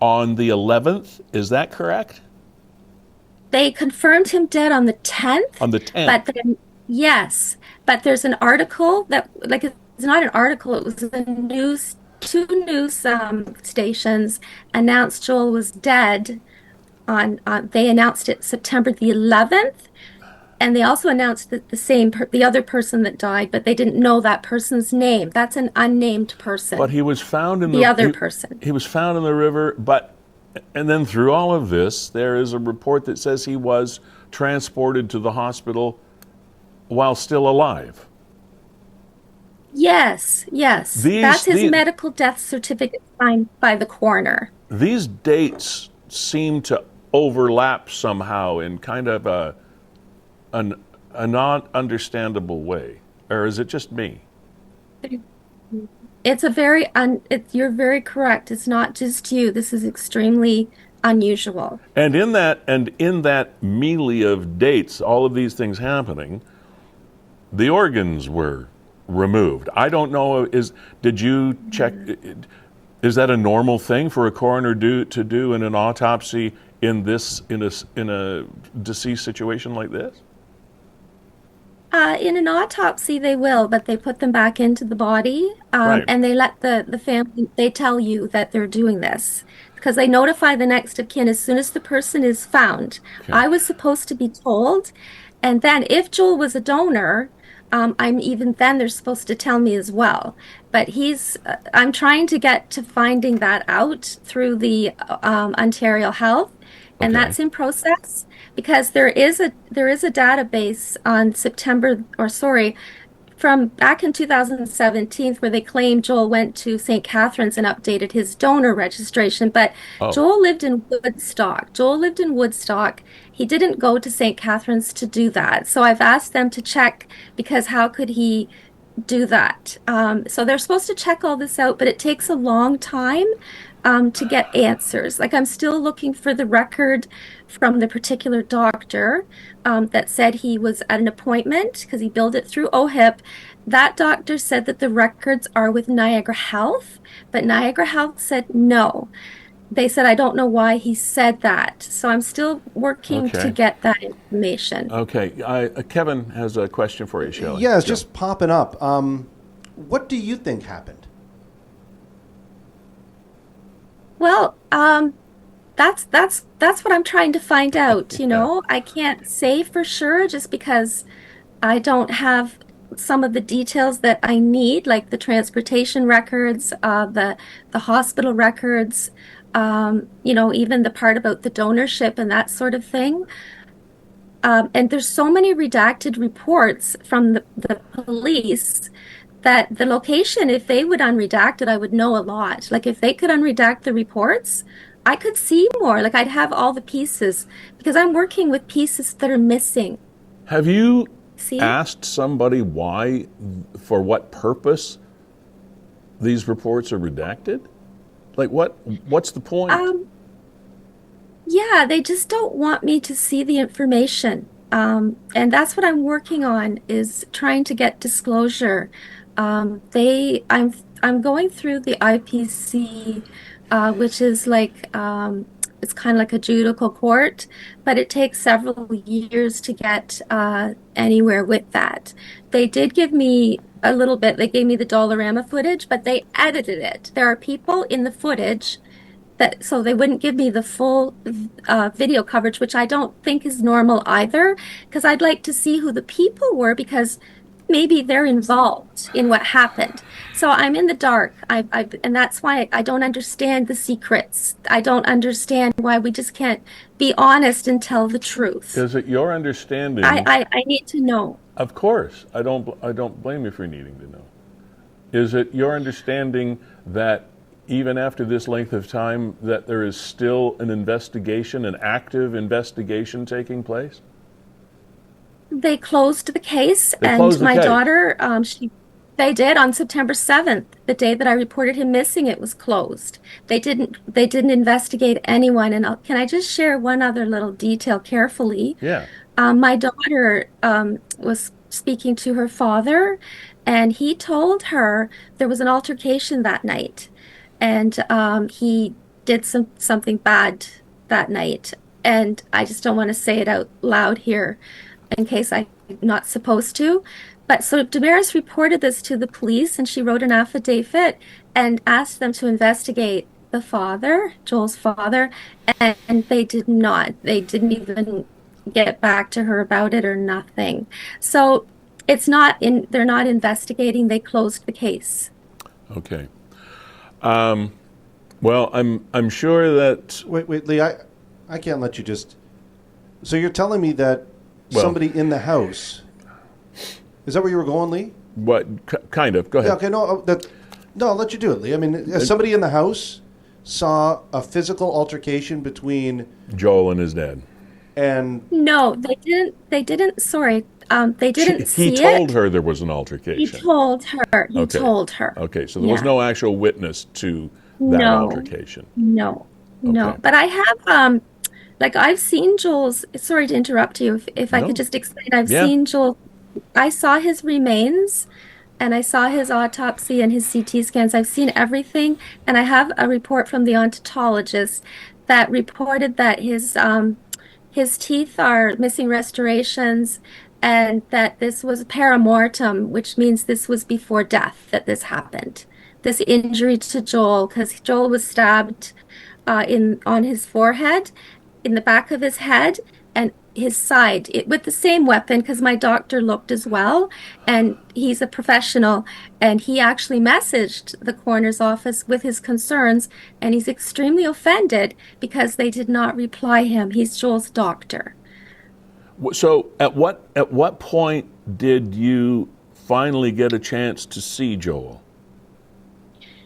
on the 11th. Is that correct? They confirmed him dead on the 10th. On the 10th. But then, yes, but there's an article that, like, it's not an article, it was a news, two news stations announced Joel was dead they announced it September the 11th. And they also announced that the other person that died, but they didn't know that person's name. That's an unnamed person. But he was found in the other person. He was found in the river, and then through all of this, there is a report that says he was transported to the hospital while still alive. Yes. That's his these- medical death certificate signed by the coroner. These dates seem to overlap somehow in kind of a not understandable way, or is it just me? It's you're very correct. It's not just you. This is extremely unusual. And in that melee of dates, all of these things happening, the organs were removed. I don't know. Did you check? Is that a normal thing for a coroner to do in an autopsy in a deceased situation like this? In an autopsy, they will, but they put them back into the body, Right. and they let the family, they tell you that they're doing this because they notify the next of kin as soon as the person is found. Okay. I was supposed to be told, and then if Joel was a donor, they're supposed to tell me as well. But I'm trying to get to finding that out through the Ontario Health, and Okay. that's in process. Because there is a database on from back in 2017 where they claim Joel went to St. Catharines and updated his donor registration, but Oh, Joel lived in Woodstock. Joel lived in Woodstock. He didn't go to St. Catharines to do that. So I've asked them to check because how could he do that? So they're supposed to check all this out, but it takes a long time to get answers. Like I'm still looking for the record from the particular doctor that said he was at an appointment because he billed it through OHIP. That doctor said that the records are with Niagara Health, but Niagara Health said no. They said, I don't know why he said that. So I'm still working to okay. get that information. Okay. Kevin has a question for you, Shelley. Yeah, it's Go. just popping up. What do you think happened? Well, that's what I'm trying to find out, you know. I can't say for sure just because I don't have some of the details that I need, like the transportation records, the hospital records, you know, even the part about the donorship and that sort of thing. And there's so many redacted reports from the police that the location, if they would unredact it, I would know a lot. Like if they could unredact the reports, I could see more. Like I'd have all the pieces because I'm working with pieces that are missing. Have you See? asked somebody why, for what purpose these reports are redacted? Like what's the point? Um, yeah, they just don't want me to see the information. And that's what I'm working on is trying to get disclosure. I'm going through the IPC, which is like it's kind of like a judicial court, but it takes several years to get anywhere with that. They did give me a little bit. They gave me the Dollarama footage, but they edited it. There are people in the footage that so they wouldn't give me the full video coverage, which I don't think is normal either, because I'd like to see who the people were because maybe they're involved in what happened. So I'm in the dark. And that's why I don't understand the secrets. I don't understand why we just can't be honest and tell the truth. Is it your understanding? I need to know. Of course, I don't blame you for needing to know. Is it your understanding that even after this length of time, that there is still an investigation, an active investigation taking place? They closed the case, They and closed the my case. daughter, they did on September 7th, the day that I reported him missing, it was closed. They didn't investigate anyone. And can I just share one other little detail carefully? Yeah. My daughter was speaking to her father, and he told her there was an altercation that night, and he did something bad that night. And I just don't want to say it out loud here in case I'm not supposed to. But so Damaris reported this to the police, and she wrote an affidavit and asked them to investigate the father, Joel's father, and they did not. They didn't even get back to her about it or nothing. So it's not in, they're not investigating. They closed the case. Okay. Well, I'm sure that Wait, Lee, I can't let you just. So you're telling me that Well- somebody in the house. Is that where you were going, Lee? kind of. Go ahead. Yeah, okay, no, I'll let you do it, Lee. I mean, somebody in the house saw a physical altercation between Joel and his dad. and No, they didn't. They didn't. Sorry, they didn't see He told it. her there was an He altercation. told her. He Okay. told her. Okay, so there was Yeah. no actual witness to that No. altercation. No, no. Okay. But I have, like I've seen Joel's. Sorry to interrupt you. If I No. could just explain, I've Yeah. seen Joel. I saw his remains, and I saw his autopsy and his CT scans. I've seen everything, and I have a report from the odontologist that reported that his teeth are missing restorations, and that this was perimortem, which means this was before death that this happened. This injury to Joel, because Joel was stabbed in on his forehead, in the back of his head, and his side with the same weapon. Because my doctor looked as well, and he's a professional, and he actually messaged the coroner's office with his concerns, and he's extremely offended because they did not reply him. He's Joel's doctor. So at what point did you finally get a chance to see Joel?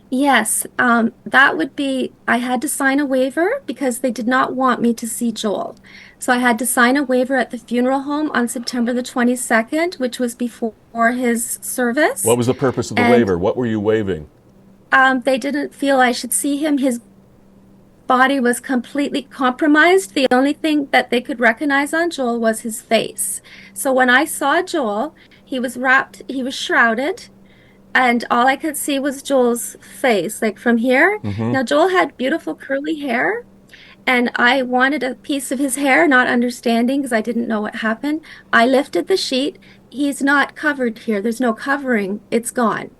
Yes, that would be, I had to sign a waiver because they did not want me to see Joel. So I had to sign a waiver at the funeral home on September the 22nd, which was before his What service. was the purpose of the And waiver? What were you waiving? they didn't feel I should see him. His body was completely compromised. The only thing that they could recognize on Joel was his face. So when I saw Joel, he was wrapped, he was shrouded. And all I could see was Joel's face, like from here. Mm-hmm. Now, Joel had beautiful curly hair, and I wanted a piece of his hair, not understanding because I didn't know what happened. I lifted the sheet. He's not covered here. There's no covering. It's gone.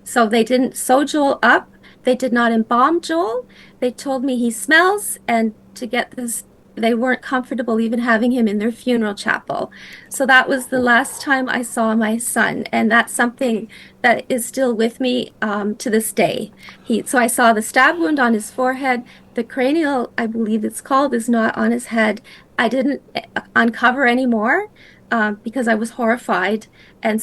So they didn't sew Joel up. They did not embalm Joel. They told me he smells, and to get this, they weren't comfortable even having him in their funeral chapel. So that was the last time I saw my son, and that's something that is still with me to this day. So I saw the stab wound on his forehead. The cranial, I believe it's called, is not on his head. I didn't uncover anymore because I was horrified, and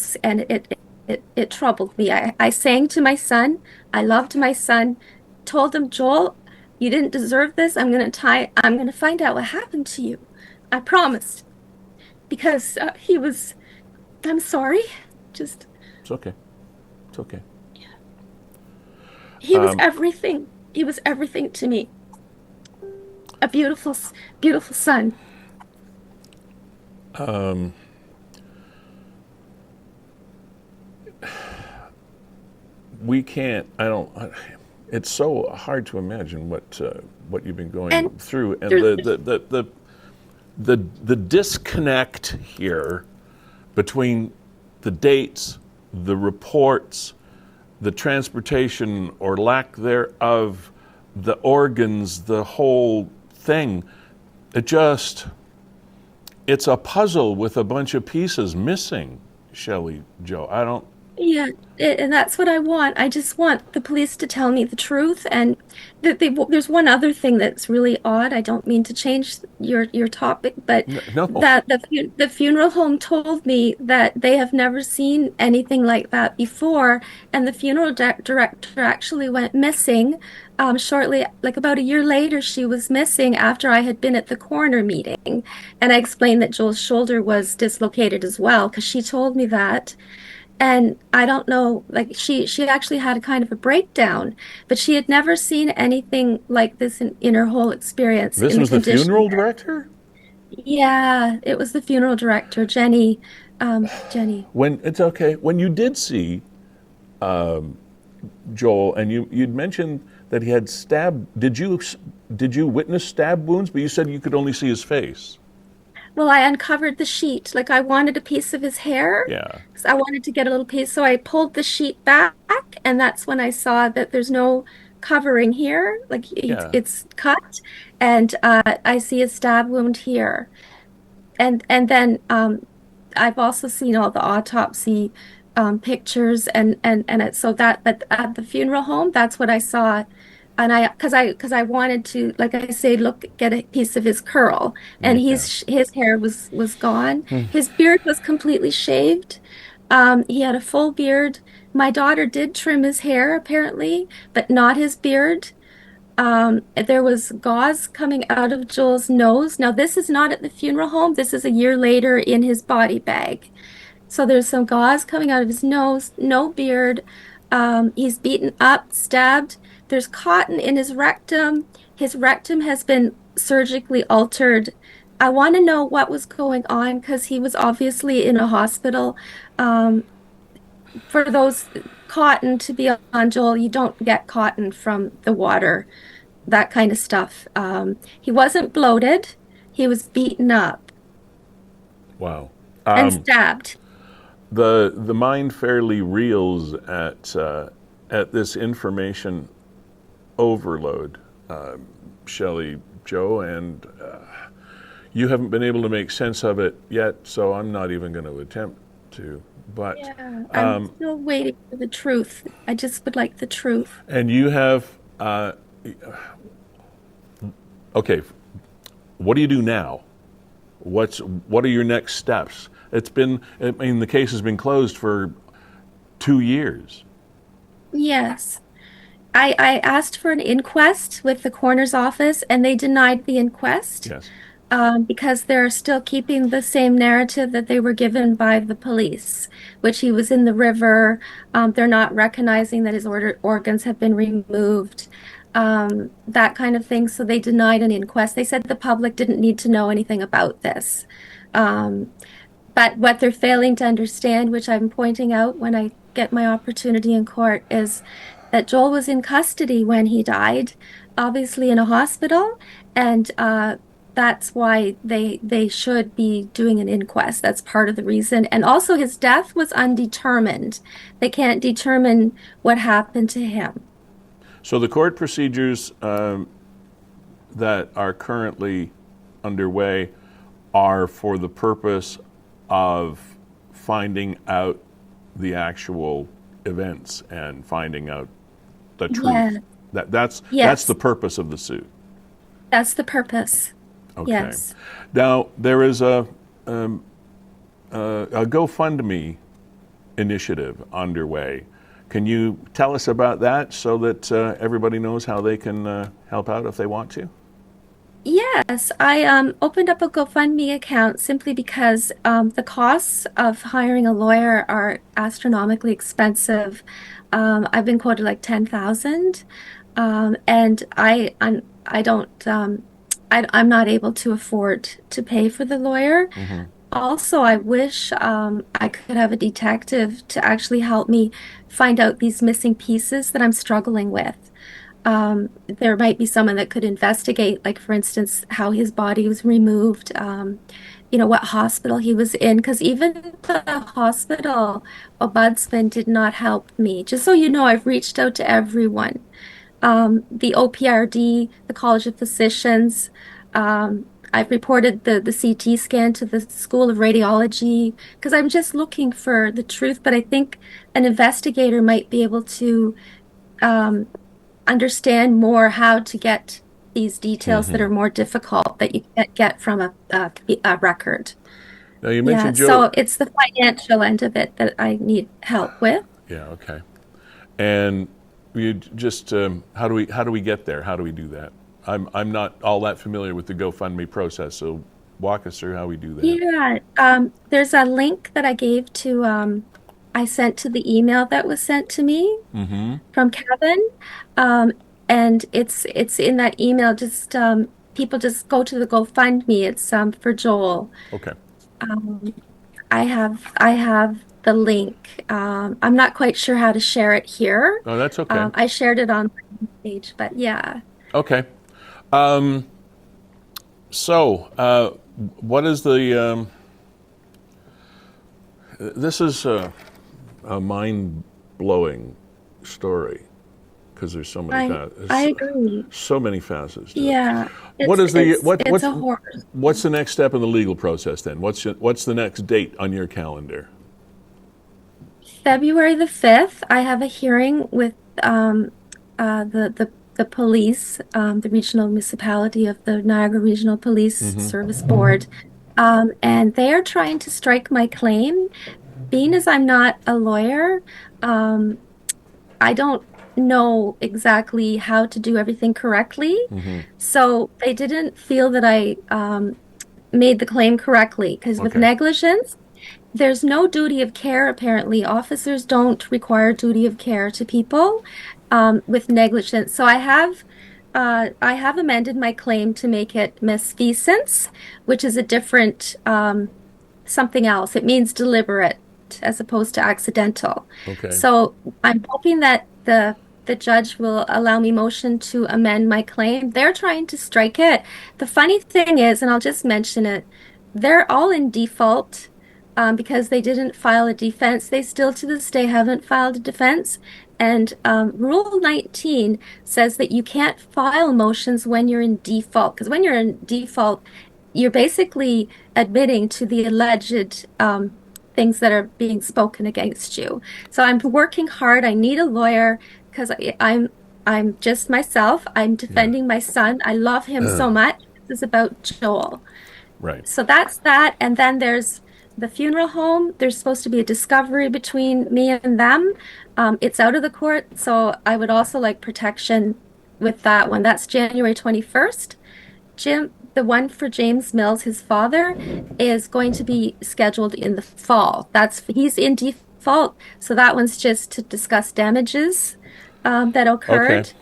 it troubled me. I sang to my son. I loved my son. Told him, Joel, you didn't deserve this. I'm gonna find out what happened to you. I promised. Because I'm sorry. Just, It's okay. It's okay. he was everything. He was everything to me. A beautiful, beautiful son. We can't. I don't. It's so hard to imagine what you've been going And through, and there's- the disconnect here between the dates, the reports, the transportation or lack thereof, the organs, the whole thing. It's a puzzle with a bunch of pieces missing, Shelley-Jo. I don't. Yeah, and that's what I want. I just want the police to tell me the truth. And there's one other thing that's really odd. I don't mean to change your topic, but No. that the funeral home told me that they have never seen anything like that before. And the funeral director actually went missing shortly, like about a year later. She was missing after I had been at the coroner meeting, and I explained that Joel's shoulder was dislocated as well because she told me that. And I don't know, like she actually had a kind of a breakdown, but she had never seen anything like this in her whole experience. This in was the condition. funeral director? Yeah, it was the funeral director, Jenny. Jenny. It's okay. When you did see Joel, and you'd mentioned that he had did you witness stab wounds? But you said you could only see his face. Well, I uncovered the sheet. Like I wanted a piece of his hair. Yeah. 'Cause I wanted to get a little piece. So I pulled the sheet back, and that's when I saw that there's no covering here. Like Yeah. it's cut, and I see a stab wound here. And then I've also seen all the autopsy pictures, so that at the funeral home, that's what I saw. And because I wanted to, like I say, get a piece of his curl, and Yeah. his hair was gone. His beard was completely shaved. He had a full beard. My daughter did trim his hair apparently, but not his beard. There was gauze coming out of Joel's nose. Now this is not at the funeral home. This is a year later in his body bag. So there's some gauze coming out of his nose. No beard. He's beaten up, stabbed. There's cotton in his rectum. His rectum has been surgically altered. I want to know what was going on because he was obviously in a hospital. For those cotton to be on Joel, you don't get cotton from the water, that kind of stuff. He wasn't bloated. He was beaten up Wow. and stabbed. The mind fairly reels at this information overload, Shelley-Jo, and you haven't been able to make sense of it yet, so I'm not even going to attempt to. But Yeah, I'm still waiting for the truth. I just would like the truth. and you have okay. What do you do now? What are your next steps? I mean, the case has been closed for 2 years. Yes. I asked for an inquest with the coroner's office, and they denied the inquest Yes. because they're still keeping the same narrative that they were given by the police, which he was in the river. They're not recognizing that his organs have been removed, that kind of thing. So they denied an inquest. They said the public didn't need to know anything about this. Um, but what they're failing to understand, which I'm pointing out when I get my opportunity in court, is that Joel was in custody when he died, obviously in a hospital, and that's why they should be doing an inquest. That's part of the reason. And also his death was undetermined. They can't determine what happened to him. So the court procedures that are currently underway are for the purpose of finding out the actual events and finding out the truth. Yeah. That's Yes. the purpose of the suit. That's the purpose. Okay. Yes. Now there is a GoFundMe initiative underway. Can you tell us about that so that everybody knows how they can help out if they want to? Yes, I opened up a GoFundMe account simply because the costs of hiring a lawyer are astronomically expensive. I've been quoted like 10,000, and I don't I'm not able to afford to pay for the lawyer. Also, I wish I could have a detective to actually help me find out these missing pieces that I'm struggling with. There might be someone that could investigate, like, for instance, how his body was removed, what hospital he was in, because even the hospital ombudsman did not help me. Just so you know, I've reached out to everyone. The OPRD, the College of Physicians. I've reported the CT scan to the School of Radiology because I'm just looking for the truth. But I think an investigator might be able to understand more how to get these details that are more difficult that you can't get from a record. Now you Yeah, mentioned Joe. so it's the financial end of it that I need help with. Yeah. Okay. And you just how do we get there? How do we do that? I'm not all that familiar with the GoFundMe process, so walk us through how we do that. Yeah, there's a link that I gave to I sent to the email that was sent to me from Kevin, and it's in that email. Just people just go to the GoFundMe. It's for Joel. Okay. I have the link. I'm not quite sure how to share it here. Oh, that's okay. I shared it on my page, but yeah. Okay. So, what is the? This is a mind-blowing story because there's so many. I agree. So many facets. To it. Yeah. What's a horror. What's the next step in the legal process then? What's the next date on your calendar? February the 5th, I have a hearing with the police, the regional municipality of the Niagara Regional Police Service Board, and they are trying to strike my claim. Being as I'm not a lawyer, I don't know exactly how to do everything correctly. So they didn't feel that I made the claim correctly because with negligence, there's no duty of care, apparently. Officers don't require duty of care to people with negligence. So I have amended my claim to make it misfeasance, which is a different something else. It means deliberate as opposed to accidental. Okay. So I'm hoping that the judge will allow me motion to amend my claim. They're trying to strike it. The funny thing is, and I'll just mention it, they're all in default. Because they didn't file a defense. They still to this day haven't filed a defense. And Rule 19 says that you can't file motions when you're in default. Because when you're in default, you're basically admitting to the alleged things that are being spoken against you. So I'm working hard. I need a lawyer because I'm just myself. I'm defending my son. I love him so much. This is about Joel. Right. So that's that. And then there's the funeral home, there's supposed to be a discovery between me and them. It's out of the court, so I would also like protection with that one. That's January 21st. The one for James Mills, his father, is going to be scheduled in the fall. He's in default, so that one's just to discuss damages that occurred. Okay.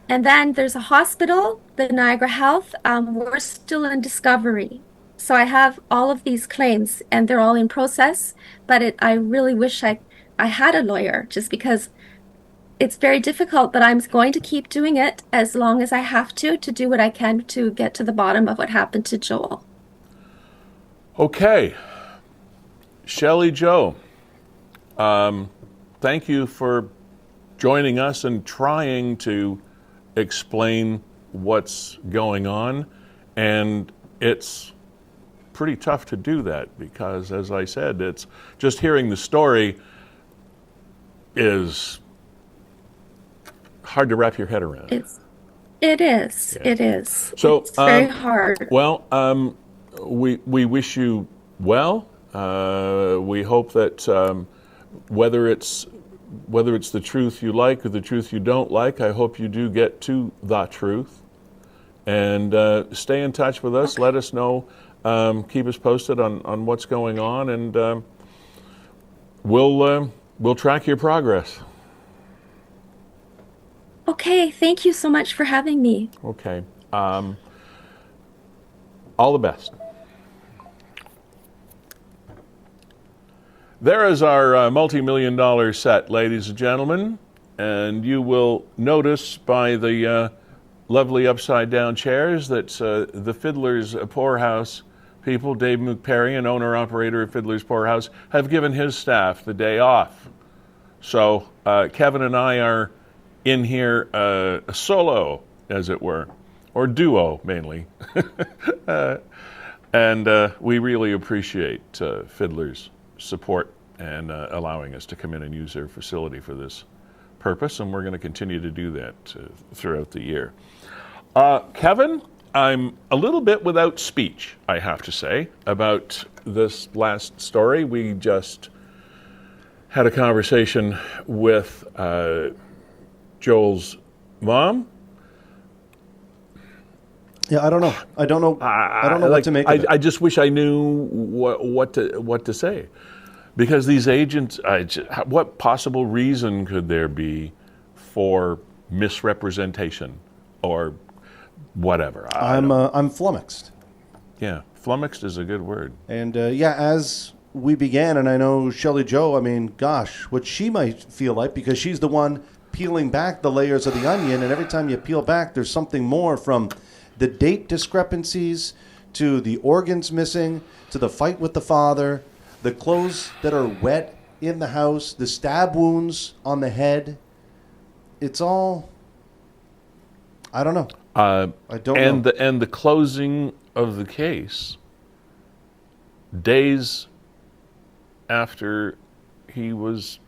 And then there's a hospital, the Niagara Health. We're still in discovery. So I have all of these claims and they're all in process, but I really wish I had a lawyer just because it's very difficult, but I'm going to keep doing it as long as I have to do what I can to get to the bottom of what happened to Joel. Okay. Shelley-Jo, thank you for joining us and trying to explain what's going on. And it's pretty tough to do that because, as I said, it's just hearing the story is hard to wrap your head around. It is. Yeah. It is. So, it's very hard. Well, we wish you well. We hope that whether it's the truth you like or the truth you don't like, I hope you do get to the truth. And stay in touch with us. Okay. Let us know. Keep us posted on what's going on, and we'll track your progress. Okay, thank you so much for having me. Okay. All the best. There is our multi-million-dollar set, ladies and gentlemen, and you will notice by the lovely upside-down chairs that the Fiddler's Poorhouse people, Dave Mukperian, owner-operator of Fiddler's Poorhouse, have given his staff the day off. So Kevin and I are in here solo, as it were, or duo mainly. And we really appreciate Fiddler's support and allowing us to come in and use their facility for this purpose, and we're going to continue to do that throughout the year. Kevin, I'm a little bit without speech, I have to say, about this last story. We just had a conversation with Joel's mom. Yeah, I don't know. I don't know what to make of it. I just wish I knew what to say, because these agents. What possible reason could there be for misrepresentation or whatever? I'm flummoxed. Yeah, flummoxed is a good word. And as we began, and I know Shelley-Jo, I mean, gosh, what she might feel like, because she's the one peeling back the layers of the onion, and every time you peel back, there's something more, from the date discrepancies to the organs missing to the fight with the father, the clothes that are wet in the house, the stab wounds on the head. It's all, I don't know. I don't know. And the closing of the case days after he was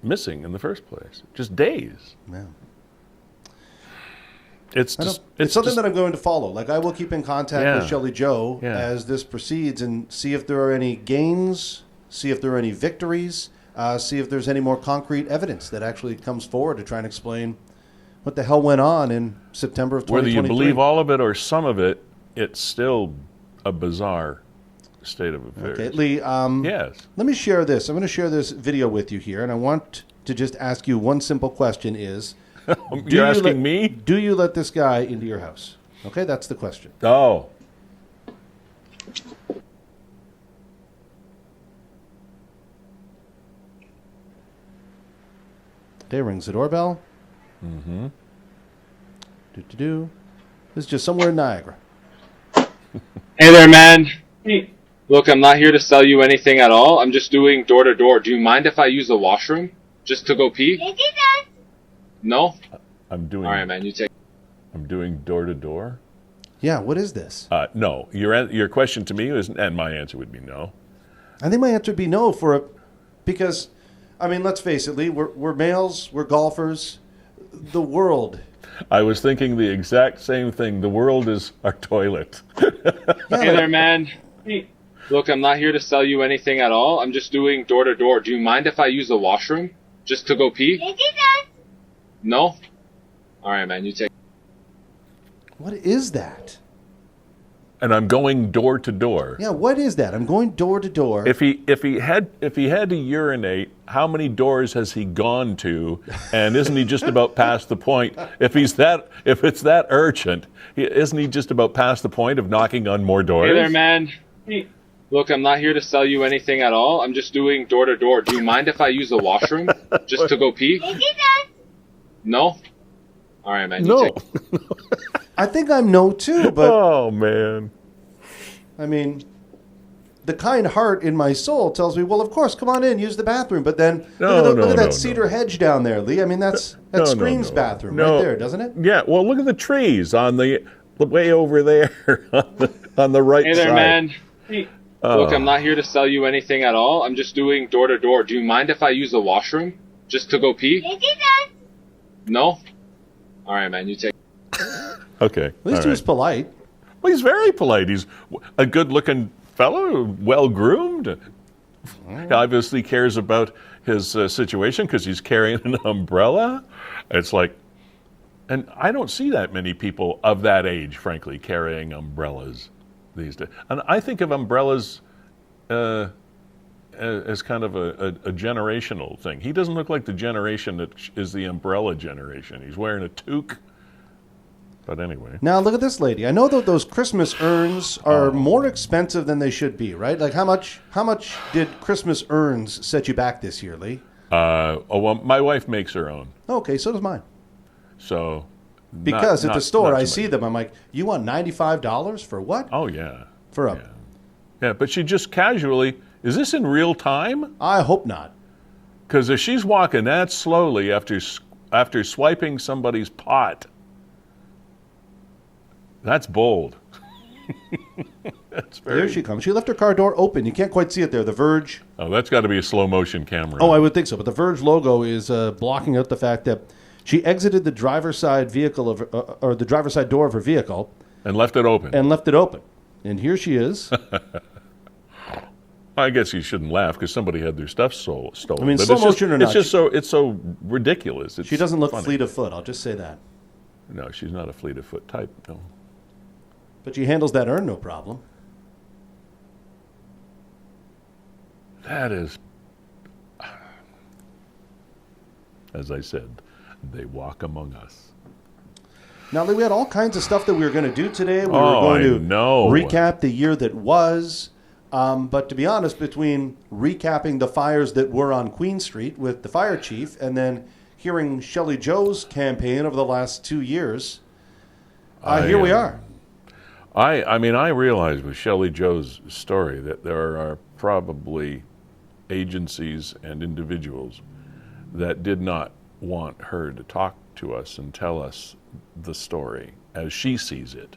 missing in the first place. Just days. Yeah. It's something that I'm going to follow. Like, I will keep in contact with Shelley-Jo as this proceeds and see if there are any gains, see if there are any victories, see if there's any more concrete evidence that actually comes forward to try and explain what the hell went on in September of 2023. Whether you believe all of it or some of it, it's still a bizarre state of affairs. Okay, Lee, yes. Let me share this. I'm going to share this video with you here, and I want to just ask you one simple question is... You're asking me? Do you let this guy into your house? Okay, that's the question. Oh. Okay, rings the doorbell. Mm-hmm. This is just somewhere in Niagara. Hey there, man. Hey. Look, I'm not here to sell you anything at all. I'm just doing door-to-door. Do you mind if I use the washroom just to go pee? Yes, it does. No? I'm doing. All right, man. You take. I'm doing door to door. Yeah. What is this? No. Your question to me is, and my answer would be no. I think my answer would be no because, I mean, let's face it, Lee. We're males. We're golfers. The world. I was thinking the exact same thing. The world is our toilet. Hey there, man. Hey. Look, I'm not here to sell you anything at all. I'm just doing door to door. Do you mind if I use the washroom just to go pee? No? All right, man. You take. What is that? And I'm going door to door. Yeah, what is that? I'm going door to door. If he had to urinate, how many doors has he gone to? And isn't he just about past the point? If it's that urgent, isn't he just about past the point of knocking on more doors? Hey there, man. Hey. Look, I'm not here to sell you anything at all. I'm just doing door to door. Do you mind if I use the washroom just to go pee? No? All right, man. You No. take. I think I'm no too, but Oh man. I mean, the kind heart in my soul tells me, well, of course, come on in, use the bathroom. But then look at that cedar hedge down there, Lee. I mean, that screams bathroom right there, doesn't it? Yeah. Well, look at the trees on the way over there on the right Hey side. there, man. Hey. Look, I'm not here to sell you anything at all. I'm just doing door to door. Do you mind if I use the washroom just to go pee? No? All right, man. You take. Okay. At least he was polite. Well, he's very polite. He's a good-looking fellow, well-groomed. He obviously cares about his situation because he's carrying an umbrella. It's like, and I don't see that many people of that age, frankly, carrying umbrellas these days. And I think of umbrellas as kind of a generational thing. He doesn't look like the generation that is the umbrella generation. He's wearing a toque. But anyway. Now look at this lady. I know that those Christmas urns are more expensive than they should be, right? Like how much did Christmas urns set you back this year, Lee? Well, my wife makes her own. Okay, so does mine. So Because at the store I too see much. them, I'm like, you want $95 for what? Oh yeah. For a Yeah, but she just casually, is this in real time? I hope not. Because if she's walking that slowly after swiping somebody's pot, that's bold. That's very. There she comes. She left her car door open. You can't quite see it there. The Verge. Oh, that's got to be a slow motion camera. Oh, I would think so. But the Verge logo is blocking out the fact that she exited the driver's side vehicle of, or the driver's side door of her vehicle, And left it open. and left it open. And here she is. I guess you shouldn't laugh because somebody had their stuff stolen. I mean, But slow it's just- motion or not, it's just it's so ridiculous. It's She doesn't look funny. fleet of foot. I'll just say that. No, she's not a fleet of foot type. No. But she handles that urn no problem. That is, as I said, they walk among us. Now, Lee, we had all kinds of stuff that we were going to do today. We were Oh, going I to know. recap the year that was. But to be honest, between recapping the fires that were on Queen Street with the fire chief and then hearing Shelley-Jo's campaign over the last 2 years, here we are. I mean, I realize with Shelley-Jo's story that there are probably agencies and individuals that did not want her to talk to us and tell us the story as she sees it.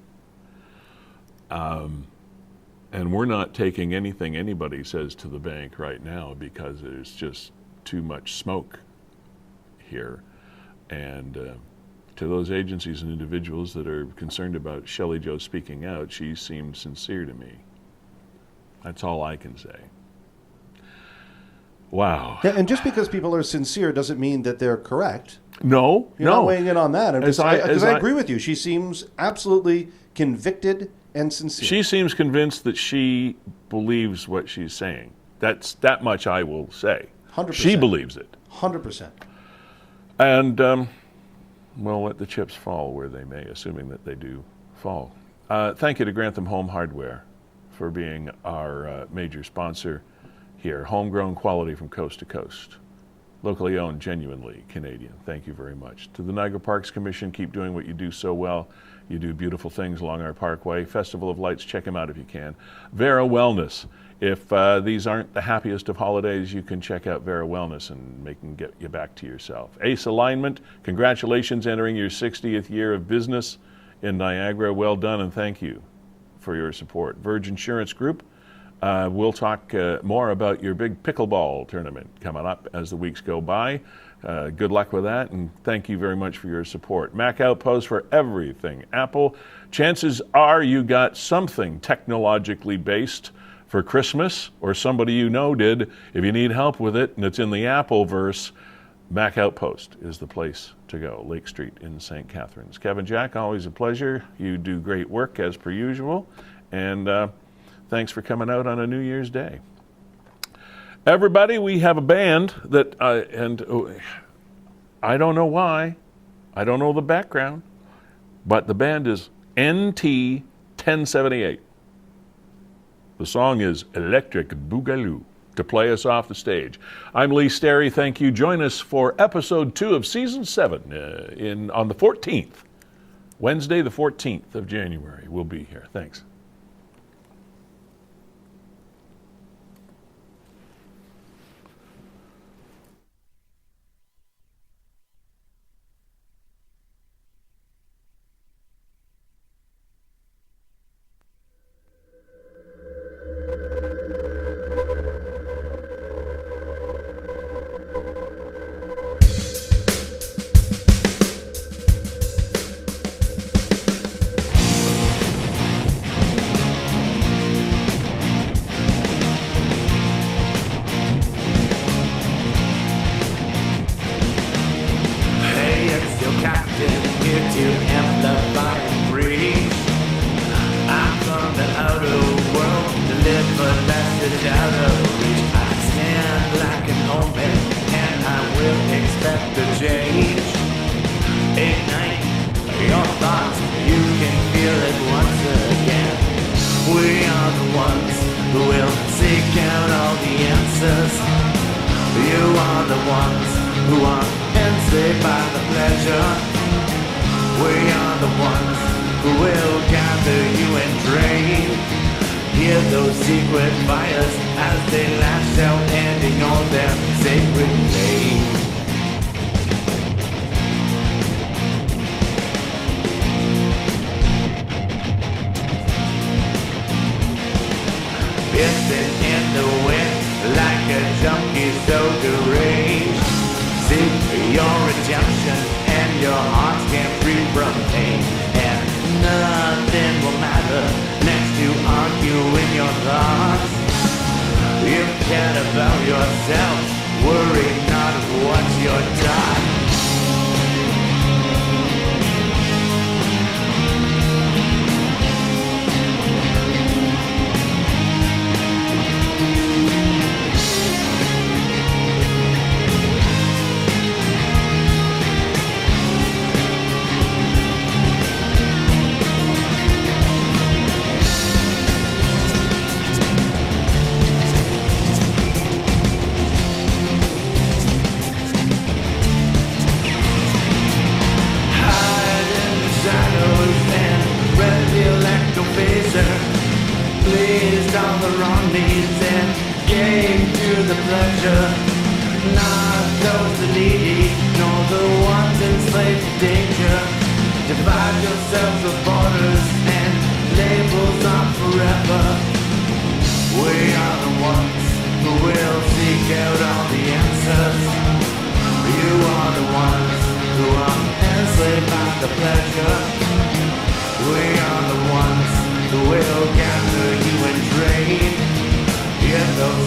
And we're not taking anything anybody says to the bank right now because there's just too much smoke here. And to those agencies and individuals that are concerned about Shelley-Jo speaking out, she seemed sincere to me. That's all I can say. Wow. Yeah, and just because people are sincere doesn't mean that they're correct. No, You're not weighing in on that. As I I- agree with you. She seems absolutely convicted and sincere. She seems convinced that she believes what she's saying. That much I will say. 100%. She believes it. 100%. And we'll let the chips fall where they may, assuming that they do fall. Thank you to Grantham Home Hardware for being our major sponsor here. Homegrown quality from coast to coast. Locally owned, genuinely Canadian. Thank you very much. To the Niagara Parks Commission, keep doing what you do so well. You do beautiful things along our parkway. Festival of Lights, check them out if you can. Vera Wellness. If these aren't the happiest of holidays, you can check out Vera Wellness and they can get you back to yourself. Ace Alignment, congratulations entering your 60th year of business in Niagara. Well done and thank you for your support. Verge Insurance Group, we'll talk more about your big pickleball tournament coming up as the weeks go by. Good luck with that, and thank you very much for your support. Mac Outpost for everything Apple. Chances are you got something technologically based for Christmas, or somebody you know did, if you need help with it and it's in the Appleverse, Mac Outpost is the place to go, Lake Street in St. Catharines. Kevin Jack, always a pleasure. You do great work as per usual, and thanks for coming out on a New Year's Day. Everybody, we have a band that, I don't know why, I don't know the background, but the band is NT 1078. The song is Electric Boogaloo, to play us off the stage. I'm Lee Sterry. Thank you. Join us for episode 2 of season 7 on the 14th. Wednesday, the 14th of January. We'll be here. Thanks.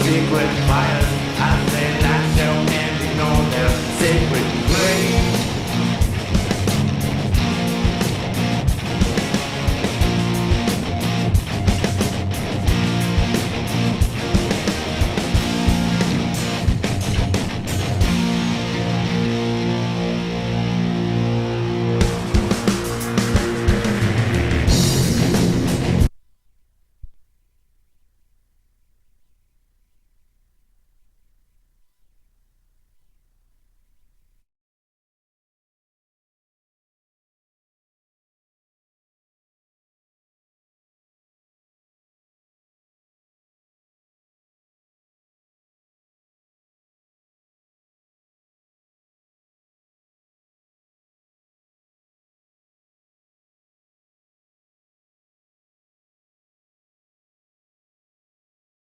Secret fires